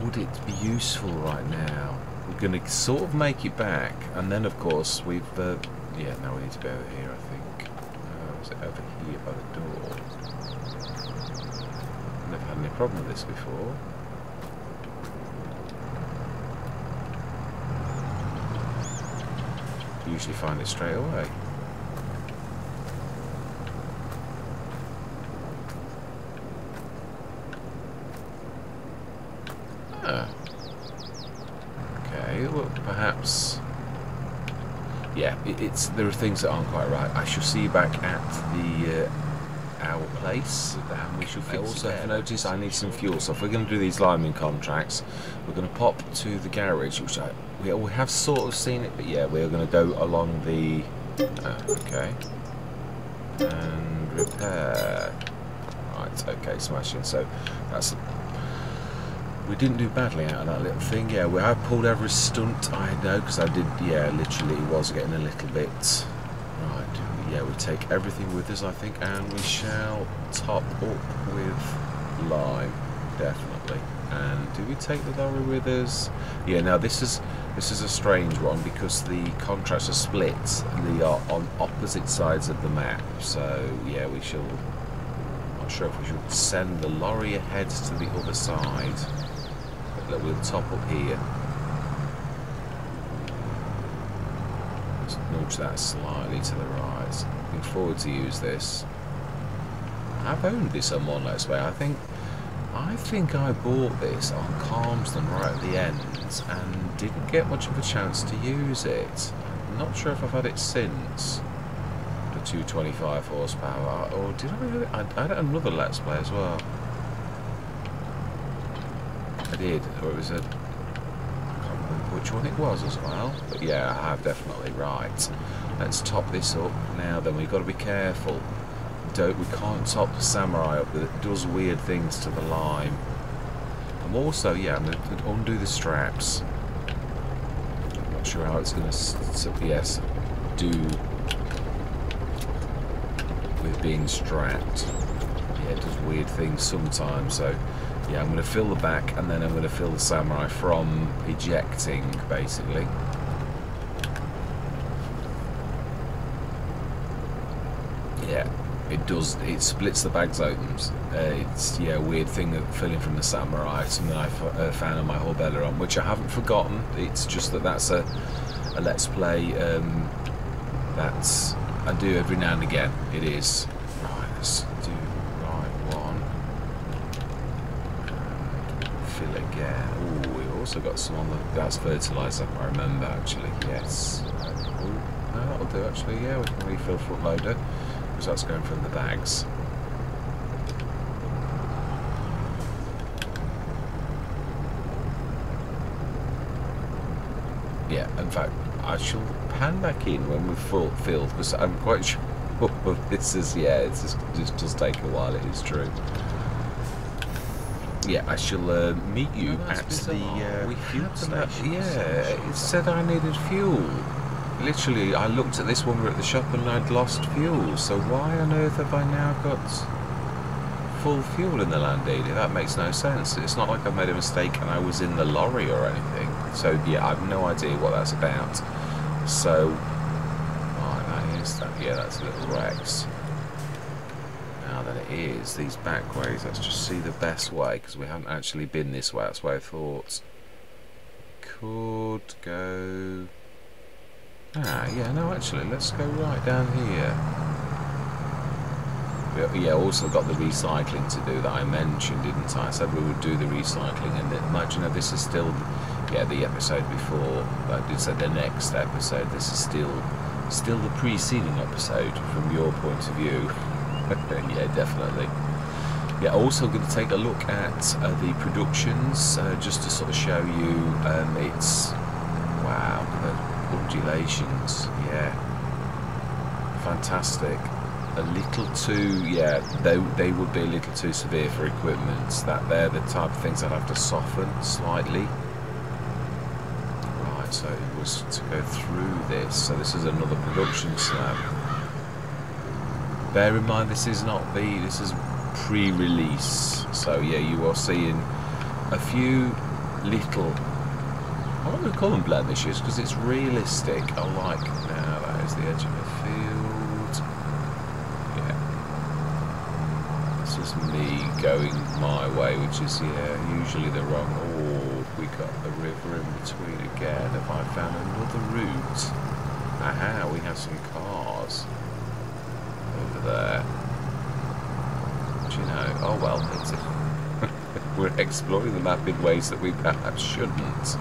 Would it be useful right now? We're going to sort of make it back, and then of course we've. Yeah, now we need to be over here. I think. Is it over here by the door? I've never had any problem with this before. Usually find it straight away. Okay, well, perhaps. Yeah, there are things that aren't quite right. I shall see you back at the our place, and we shall fix it. I also have noticed I need some fuel, so if we're going to do these liming contracts, we're going to pop to the garage, which we have sort of seen it, but yeah, we're going to go along the. Okay. And repair. Right. Okay. Smashing. So that's. We didn't do badly out of that little thing. Yeah, I pulled every stunt I know, because I did. Yeah, literally was getting a little bit. Right. Yeah, we take everything with us, I think, and we shall top up with lime, definitely. And do we take the lorry with us? Yeah. Now this is a strange one, because the contracts are split and they are on opposite sides of the map. So yeah, we shall. Not sure if we should send the lorry ahead to the other side. But we'll top up here. Just nudge that slightly to the right. Looking forward to use this. I've owned this on one Let's Play. I think I bought this on Calmsden right at the end and didn't get much of a chance to use it. I'm not sure if I've had it since. The 225 horsepower, or did I have it? I had another Let's Play as well. I did, or it was a. I can't remember which one it was as well. But yeah, I have definitely. Right. Let's top this up now. Then we've got to be careful. We can't top the Samurai up. It does weird things to the lime. I'm also, yeah, I'm going to undo the straps. I'm not sure how it's going to, yes, do with being strapped. Yeah, it does weird things sometimes. So, yeah, I'm going to fill the back, and then I'm going to fill the Samurai from ejecting, basically. Yeah. It splits the bags open. It's, yeah, a weird thing of filling from the Samurai. Something I found on my Horbelleron, which I haven't forgotten. It's just that's a Let's Play that's I do every now and again. It is. Right, let's do one. Fill again. Oh, we've also got some on that's fertiliser, I remember actually, yes. No, that'll do actually, yeah, we can refill front loader. Because that's going from the bags. Yeah, in fact, I shall pan back in when we've filled, because I'm quite sure this is, yeah, this does take a while, it is true. Yeah, I shall meet you at the fuel station. Yeah, it said I needed fuel. Literally, I looked at this when we were at the shop and I'd lost fuel, so why on earth have I now got full fuel in the Landini? That makes no sense. It's not like I made a mistake and I was in the lorry or anything. So yeah, I have no idea what that's about. So, right, that is that. Yeah, that's Little Rex. Now then it is these back ways. Let's just see the best way, because we haven't actually been this way. That's why I thought could go. Ah, yeah, no, actually, let's go right down here. Yeah, also got the recycling to do that I mentioned, didn't I? I said we would do the recycling, and imagine if this is still, yeah, the episode before. I did say the next episode. This is still the preceding episode from your point of view. Yeah, definitely. Yeah, also going to take a look at the productions, just to sort of show you it's wow. Undulations, yeah, fantastic. A little too, yeah, they would be a little too severe for equipment. That they're the type of things I'd have to soften slightly. Right, so it was to go through this. So this is another production slab. bear in mind this is not this is pre-release, so yeah, you are seeing a few little, I don't want to call them blemishes because it's realistic. I like, now that is the edge of the field. Yeah, this is me going my way, which is, yeah, usually the wrong. Oh, we got the river in between again. Have I found another route? Aha, we have some cars over there. Do you know? Oh well, it's we're exploring the map in ways that we perhaps shouldn't.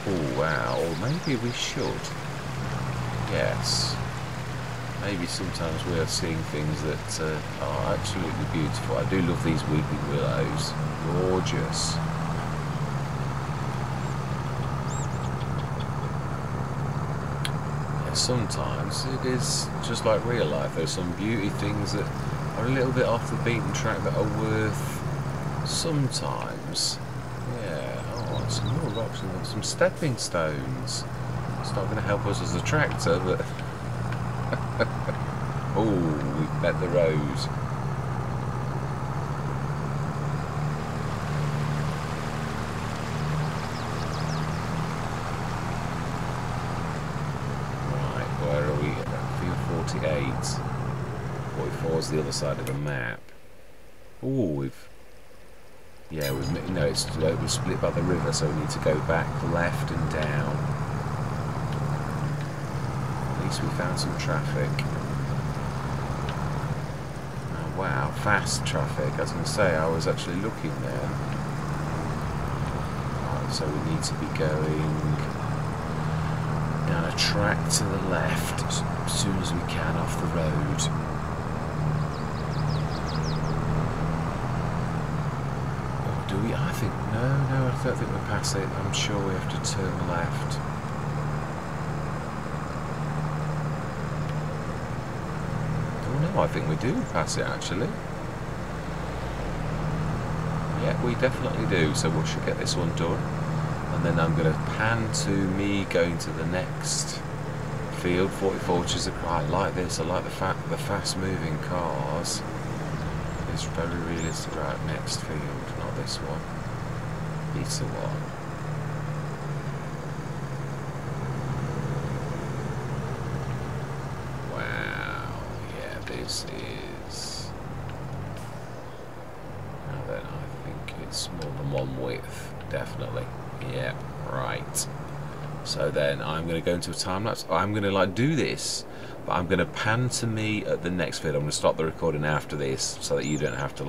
Oh wow, or maybe we should. Yes. Maybe sometimes we are seeing things that are absolutely beautiful. I do love these weeping willows. Gorgeous. Yeah, sometimes it is just like real life. There's some beauty things that are a little bit off the beaten track that are worth sometimes. Yeah, oh, some more rocks and some stepping stones. It's not going to help us as a tractor, but oh, we've met the road. Right, where are we? Field 48. 44 is the other side of the map. Oh, no, it's split by the river, so we need to go back left and down. At least we found some traffic. Oh, wow, fast traffic. I was going to say, I was actually looking there. Right, so we need to be going down a track to the left as soon as we can off the road. Do we? I think no, I don't think we're past it. I'm sure we have to turn left. Oh no, I think we do pass it actually. Yeah, we definitely do. So we should get this one done, and then I'm going to pan to me going to the next field, 44, which is I like this. I like the fast-moving cars. It's very realistic. Right, next field, not this one. Pizza one. Wow, yeah, this is. Now then, I think it's more than one width, definitely. Yeah, right. So then I'm going to go into a time lapse. I'm going to do this, but I'm going to pan to me at the next field. I'm going to stop the recording after this so that you don't have to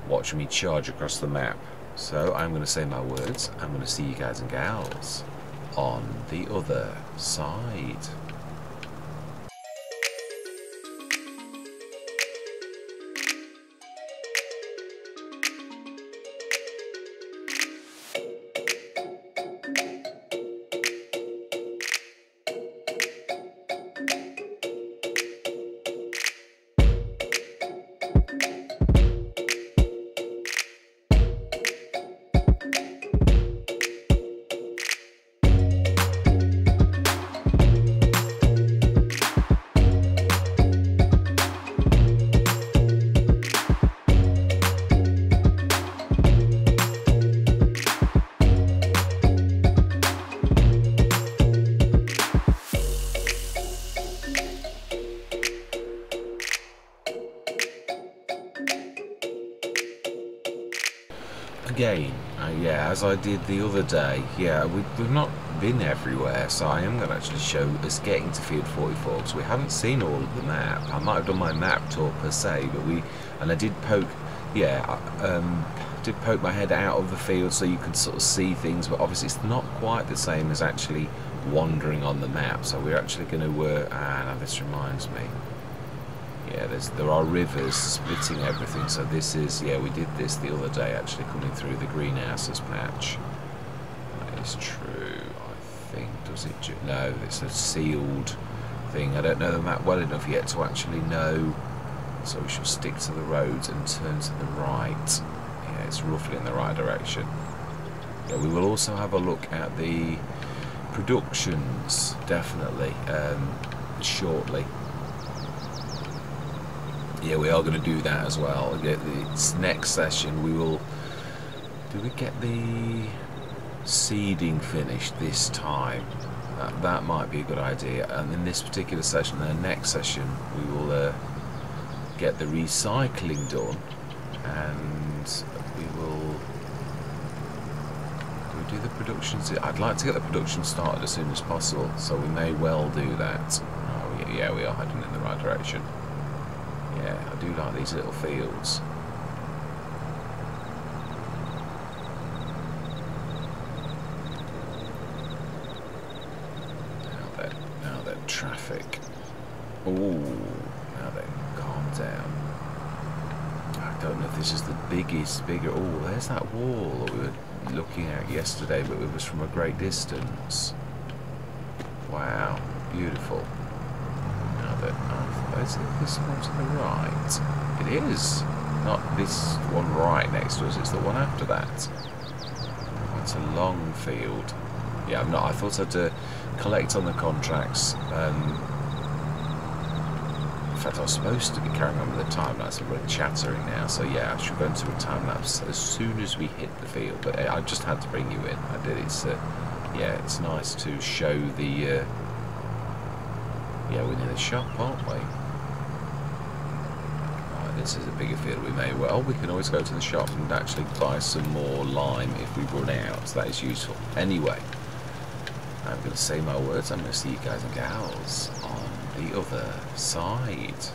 watch me charge across the map. So I'm going to say my words. I'm going to see you guys and gals on the other side. Again, yeah, as I did the other day, yeah, we've not been everywhere, so I am going to actually show us getting to field 44 because we haven't seen all of the map. I might have done my map tour per se, but I did poke, yeah, did poke my head out of the field so you could sort of see things, but obviously it's not quite the same as actually wandering on the map. So we're actually going to, now this reminds me. Yeah, there are rivers splitting everything, so this is, yeah, we did this the other day actually coming through the greenhouses patch. That is true, I think. Does it? No, it's a sealed thing. I don't know the map well enough yet to actually know, so we shall stick to the roads and turn to the right. Yeah, it's roughly in the right direction. Yeah, we will also have a look at the productions, definitely. shortly. Yeah, we are going to do that as well. It's next session we will... Do we get the seeding finished this time? That might be a good idea. And in this particular session, the next session, we will get the recycling done, and we will do the production. I'd like to get the production started as soon as possible, so we may well do that. Oh yeah, we are heading in the right direction. Yeah, I do like these little fields. Now then, traffic. Oh, now then, calm down. I don't know if this is the bigger. Oh, there's that wall that we were looking at yesterday, but it was from a great distance. Wow, beautiful. Now then, is it this one to the right? It is. Not this one right next to us, it's the one after that. It's a long field. Yeah, I'm not. I thought I'd collect on the contracts. In fact, I was supposed to be carrying on with the time lapse, but we're chattering now. So yeah, I should go into a time lapse as soon as we hit the field. But I just had to bring you in. I did. It's yeah, it's nice to show the. Yeah, we're near the shop, aren't we? Right, this is a bigger field. We can always go to the shop and actually buy some more lime if we run out. So that is useful. Anyway, I'm going to say my words. I'm going to see you guys and gals on the other side.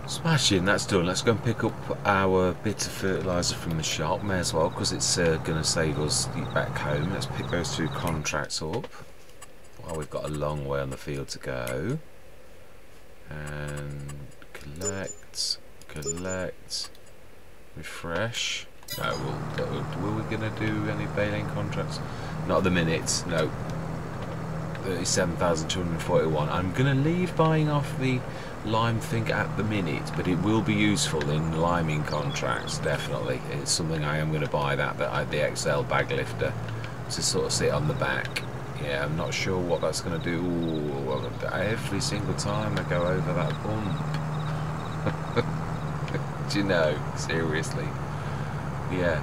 Smashing, that's done. Let's go and pick up our bit of fertiliser from the shop. May as well, because it's going to save us back home. Let's pick those two contracts up. Well, we've got a long way on the field to go. And collect, refresh. No, were we going to do any baling contracts? Not at the minute, no. 37,241. I'm going to leave buying off the lime thing at the minute, but it will be useful in liming contracts, definitely. It's something I am going to buy, the XL bag lifter, to sort of sit on the back. Yeah, I'm not sure what that's going to do. Ooh, every single time I go over that bump. Do you know? Seriously. Yeah.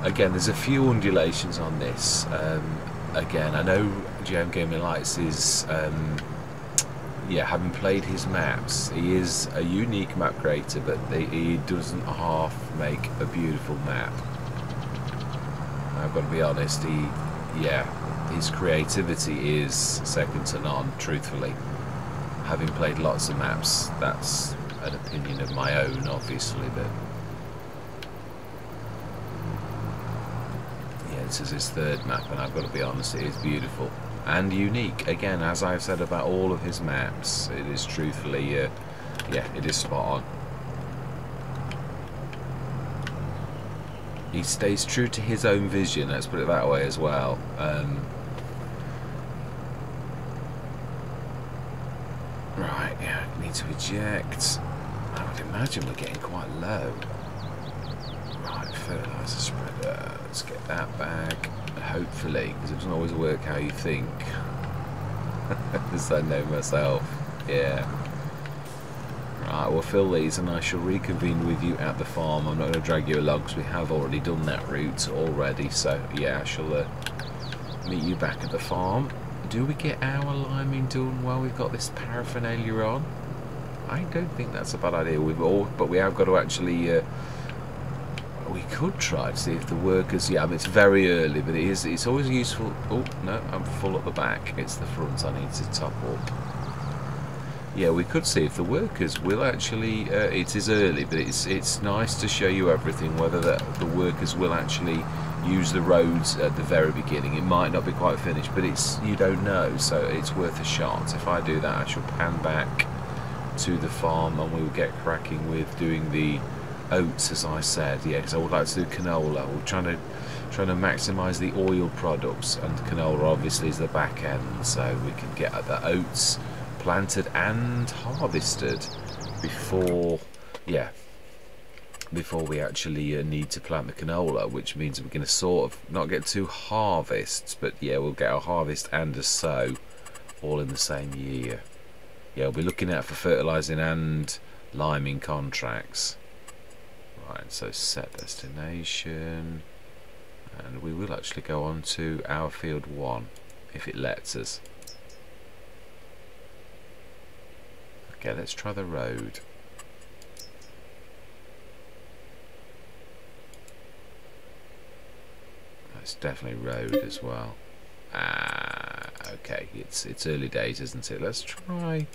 Again, there's a few undulations on this. Again, I know JMGaming Lights is, yeah, having played his maps, he is a unique map creator, but he doesn't half make a beautiful map. I've got to be honest, his creativity is second to none, truthfully. Having played lots of maps, that's an opinion of my own, obviously, but yeah, this is his third map, and I've got to be honest, it is beautiful and unique. Again, as I've said about all of his maps, it is truthfully, yeah, it is spot on. He stays true to his own vision, let's put it that way as well. Right, yeah, I need to eject. I would imagine we're getting quite low. Right, fertiliser spreader. Let's get that back. Hopefully, because it doesn't always work how you think. As I know myself. Yeah. Right, we'll fill these and I shall reconvene with you at the farm. I'm not going to drag you along because we have already done that route already. So, yeah, I shall meet you back at the farm. Do we get our liming done while we've got this paraphernalia on? I don't think that's a bad idea. But we have got to actually. We could try to see if the workers. Yeah, I mean it's very early, but it's always useful. Oh no, I'm full at the back. It's the front I need to top up. Yeah, we could see if the workers will actually. It is early, but it's nice to show you everything. Whether the workers will actually use the roads at the very beginning. It might not be quite finished, but you don't know, so it's worth a shot. If I do that, I shall pan back to the farm and we'll get cracking with doing the oats, as I said. Yeah, because I would like to do canola. We're trying to maximise the oil products, and canola obviously is the back end, so we can get the oats planted and harvested before, yeah, before we actually need to plant the canola, which means we're going to sort of not get two harvests, but yeah, we'll get a harvest and a sow all in the same year. Yeah, we'll be looking out for fertilising and liming contracts. Right, so set destination, and we will actually go on to our field 1 if it lets us. Okay, let's try the road. It's definitely road as well. Okay, it's early days, isn't it? Let's try.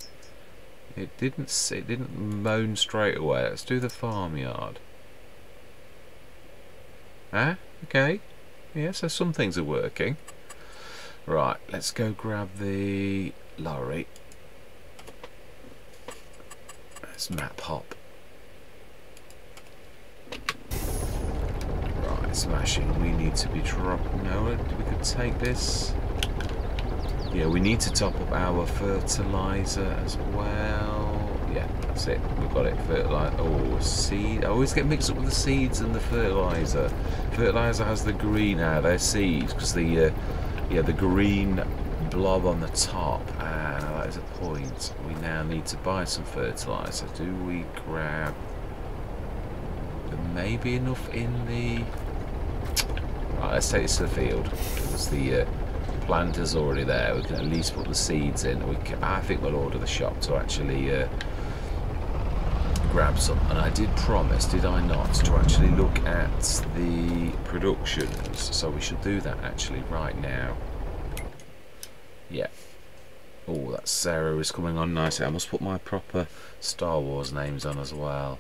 It didn't moan straight away. Let's do the farmyard. Okay. Yeah, so some things are working. Right, let's go grab the lorry. Let's map hop. Smashing. We need to be dropping. No, we could take this. Yeah, we need to top up our fertilizer as well. Yeah, that's it. We've got it. Fertilizer. Oh, seed. I always get mixed up with the seeds and the fertilizer. Fertilizer has the green. They're seeds because the the green blob on the top. That is a point. We now need to buy some fertilizer. Do we grab? There may be enough in the. Right, let's take this to the field because the planter's already there. We can at least put the seeds in. I think we'll order the shop to actually grab some. And I did promise, did I not, to actually look at the productions. So we should do that actually right now. Yeah. Oh, that Sarah is coming on nicely. I must put my proper Star Wars names on as well.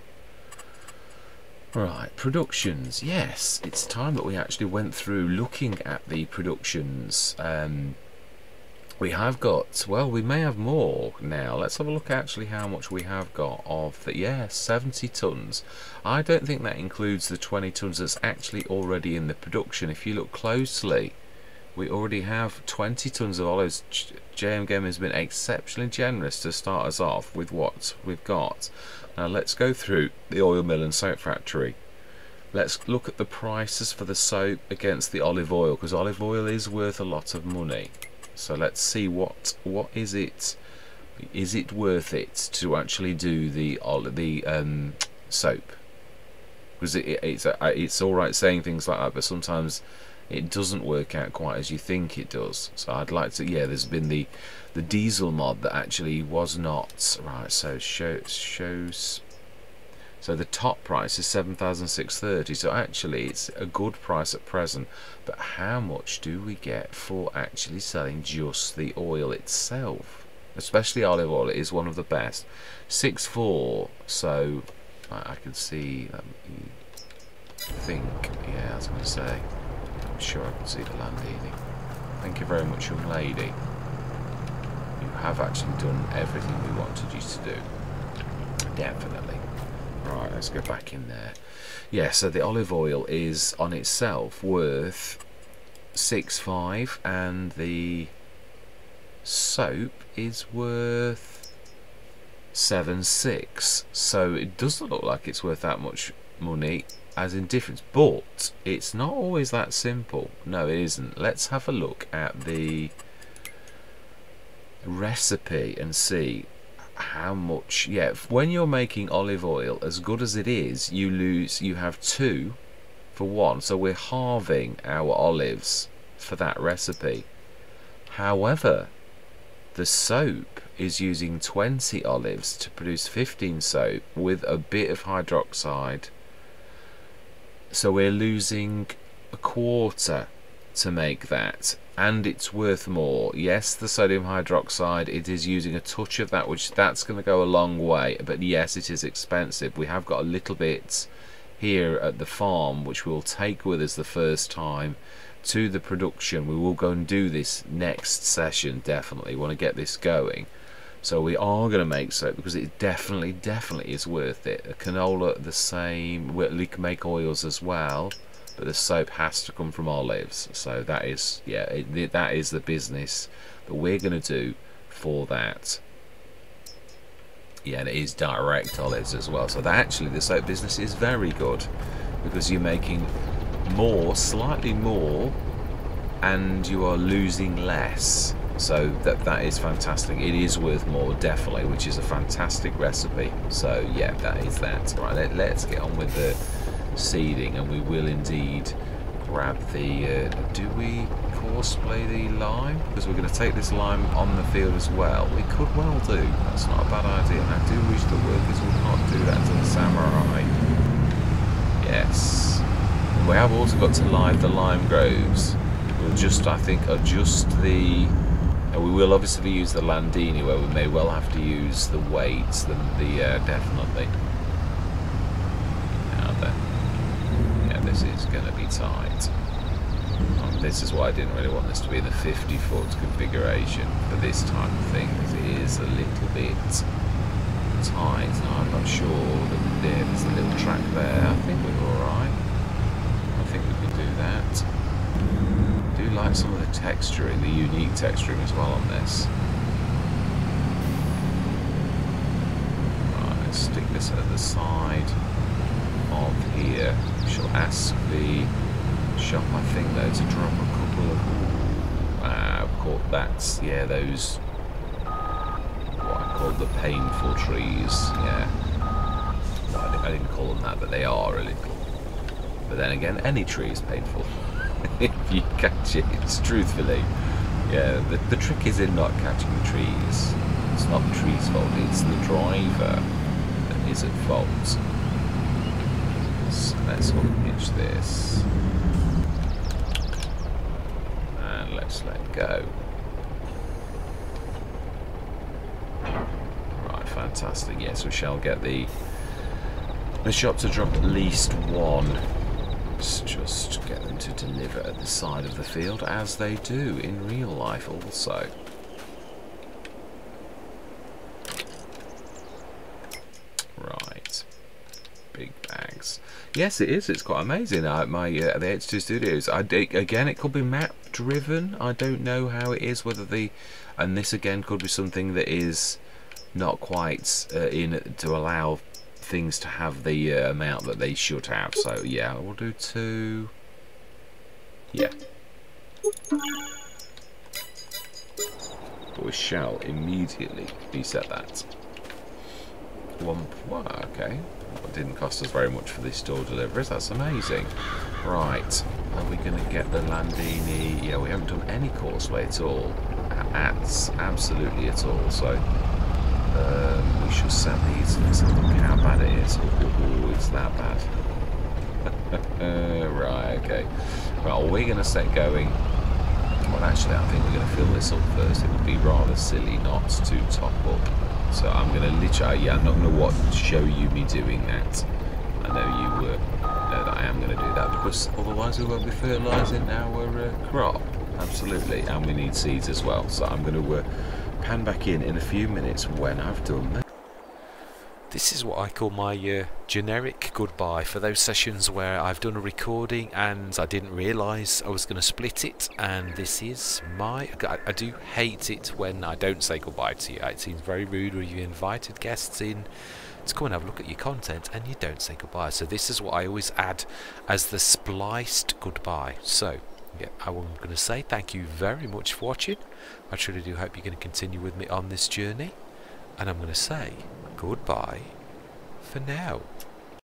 Right, productions. Yes, it's time that we actually went through looking at the productions. We have got, well, we may have more now. Let's have a look actually how much we have got of the, yeah, 70 tonnes. I don't think that includes the 20 tonnes that's actually already in the production. If you look closely, we already have 20 tonnes of olives. JMGaming has been exceptionally generous to start us off with what we've got. Now let's go through the oil mill and soap factory. Let's look at the prices for the soap against the olive oil, because olive oil is worth a lot of money. So let's see what is it worth it to actually do the soap. Because it's all right saying things like that, but sometimes it doesn't work out quite as you think it does. So I'd like to, yeah, there's been the diesel mod that actually was not right. So shows. So the top price is 7,630. So actually, it's a good price at present. But how much do we get for actually selling just the oil itself? Especially olive oil, it is one of the best. 6.4. So I can see. Let me think. Yeah, I was going to say. I'm sure I can see the Landini. Thank you very much, young lady. You have actually done everything we wanted you to do. Definitely. Right, let's go back in there. Yeah, so the olive oil is on itself worth 6.5, and the soap is worth 7.6. So it doesn't look like it's worth that much money as in difference, but it's not always that simple. No, it isn't. Let's have a look at the recipe and see how much. Yeah, when you're making olive oil, as good as it is, you have 2 for 1, so we're halving our olives for that recipe. However, the soap is using 20 olives to produce 15 soap with a bit of hydroxide, so we're losing a quarter to make that, and it's worth more. Yes, the sodium hydroxide, it is using a touch of that, which that's going to go a long way, but yes, it is expensive. We have got a little bit here at the farm which we'll take with us the first time to the production. We will go and do this next session. Definitely want to get this going, so we are going to make soap because it definitely is worth it. A canola the same. We can make oils as well, but the soap has to come from olives. So that is, yeah, that is the business that we're going to do for that. Yeah, and it is direct olives as well. So that actually the soap business is very good because you're making more, slightly more, and you are losing less. So that is fantastic. It is worth more, definitely, which is a fantastic recipe. So yeah, that is that. Right, let's get on with the seeding, and we will indeed grab the do we cosplay the lime, because we're going to take this lime on the field as well. We could well do. That's not a bad idea, and I do wish the workers would not do that to the samurai. Yes, and we have also got to live the lime groves. We'll just, I think, adjust the we will obviously use the Landini, where we may well have to use the weights, definitely. Now then, yeah, this is going to be tight. And this is why I didn't really want this to be the 50-foot configuration for this type of thing, because it is a little bit tight. Now, I'm not sure that there's a little track there. I think we're alright. I think we can do that. I do like some of the texturing, the unique texturing as well on this. Right, let's stick this at the side of here. We shall ask the shop, I think, though, to drop a couple of... I've caught that's, yeah, those, what I call the painful trees, yeah. Well, I didn't call them that, but they are a little. But then again, any tree is painful. If you catch it, it's truthfully. Yeah, the trick is in not catching the trees. It's not the tree's fault, it's the driver that is at fault. So let's unhitch this. And let's let go. Right, fantastic. Yes, we shall get the shop to drop at least one. Just get them to deliver at the side of the field, as they do in real life also. Right, big bags. Yes, it is. It's quite amazing. The H2 Studios. Again, it could be map driven. I don't know how it is. Whether and this again could be something that is not quite in to allow things to have the amount that they should have. So yeah, we'll do 2. Yeah, but we shall immediately reset that. 1. Okay, It didn't cost us very much for these store deliveries. That's amazing. Right, are we going to get the Landini? Yeah, we haven't done any causeway at all. Absolutely at all. So we should send these. Let's have a look how bad it is. Oh, it's that bad. Right, okay. Well, we're going to set going. Well, actually, I think we're going to fill this up first. It would be rather silly not to top up. So I'm going to literally, yeah, I'm not going to show you me doing that. I know you know that I am going to do that, because otherwise we won't be fertilising our crop. Absolutely, and we need seeds as well. So I'm going to pan back in a few minutes when I've done that. This is what I call my generic goodbye for those sessions where I've done a recording and I didn't realise I was going to split it, and this is my... I do hate it when I don't say goodbye to you. It seems very rude when you've invited guests in to come and have a look at your content and you don't say goodbye. So this is what I always add as the spliced goodbye. So yeah, I'm going to say thank you very much for watching. I truly do hope you're going to continue with me on this journey, and I'm going to say goodbye for now.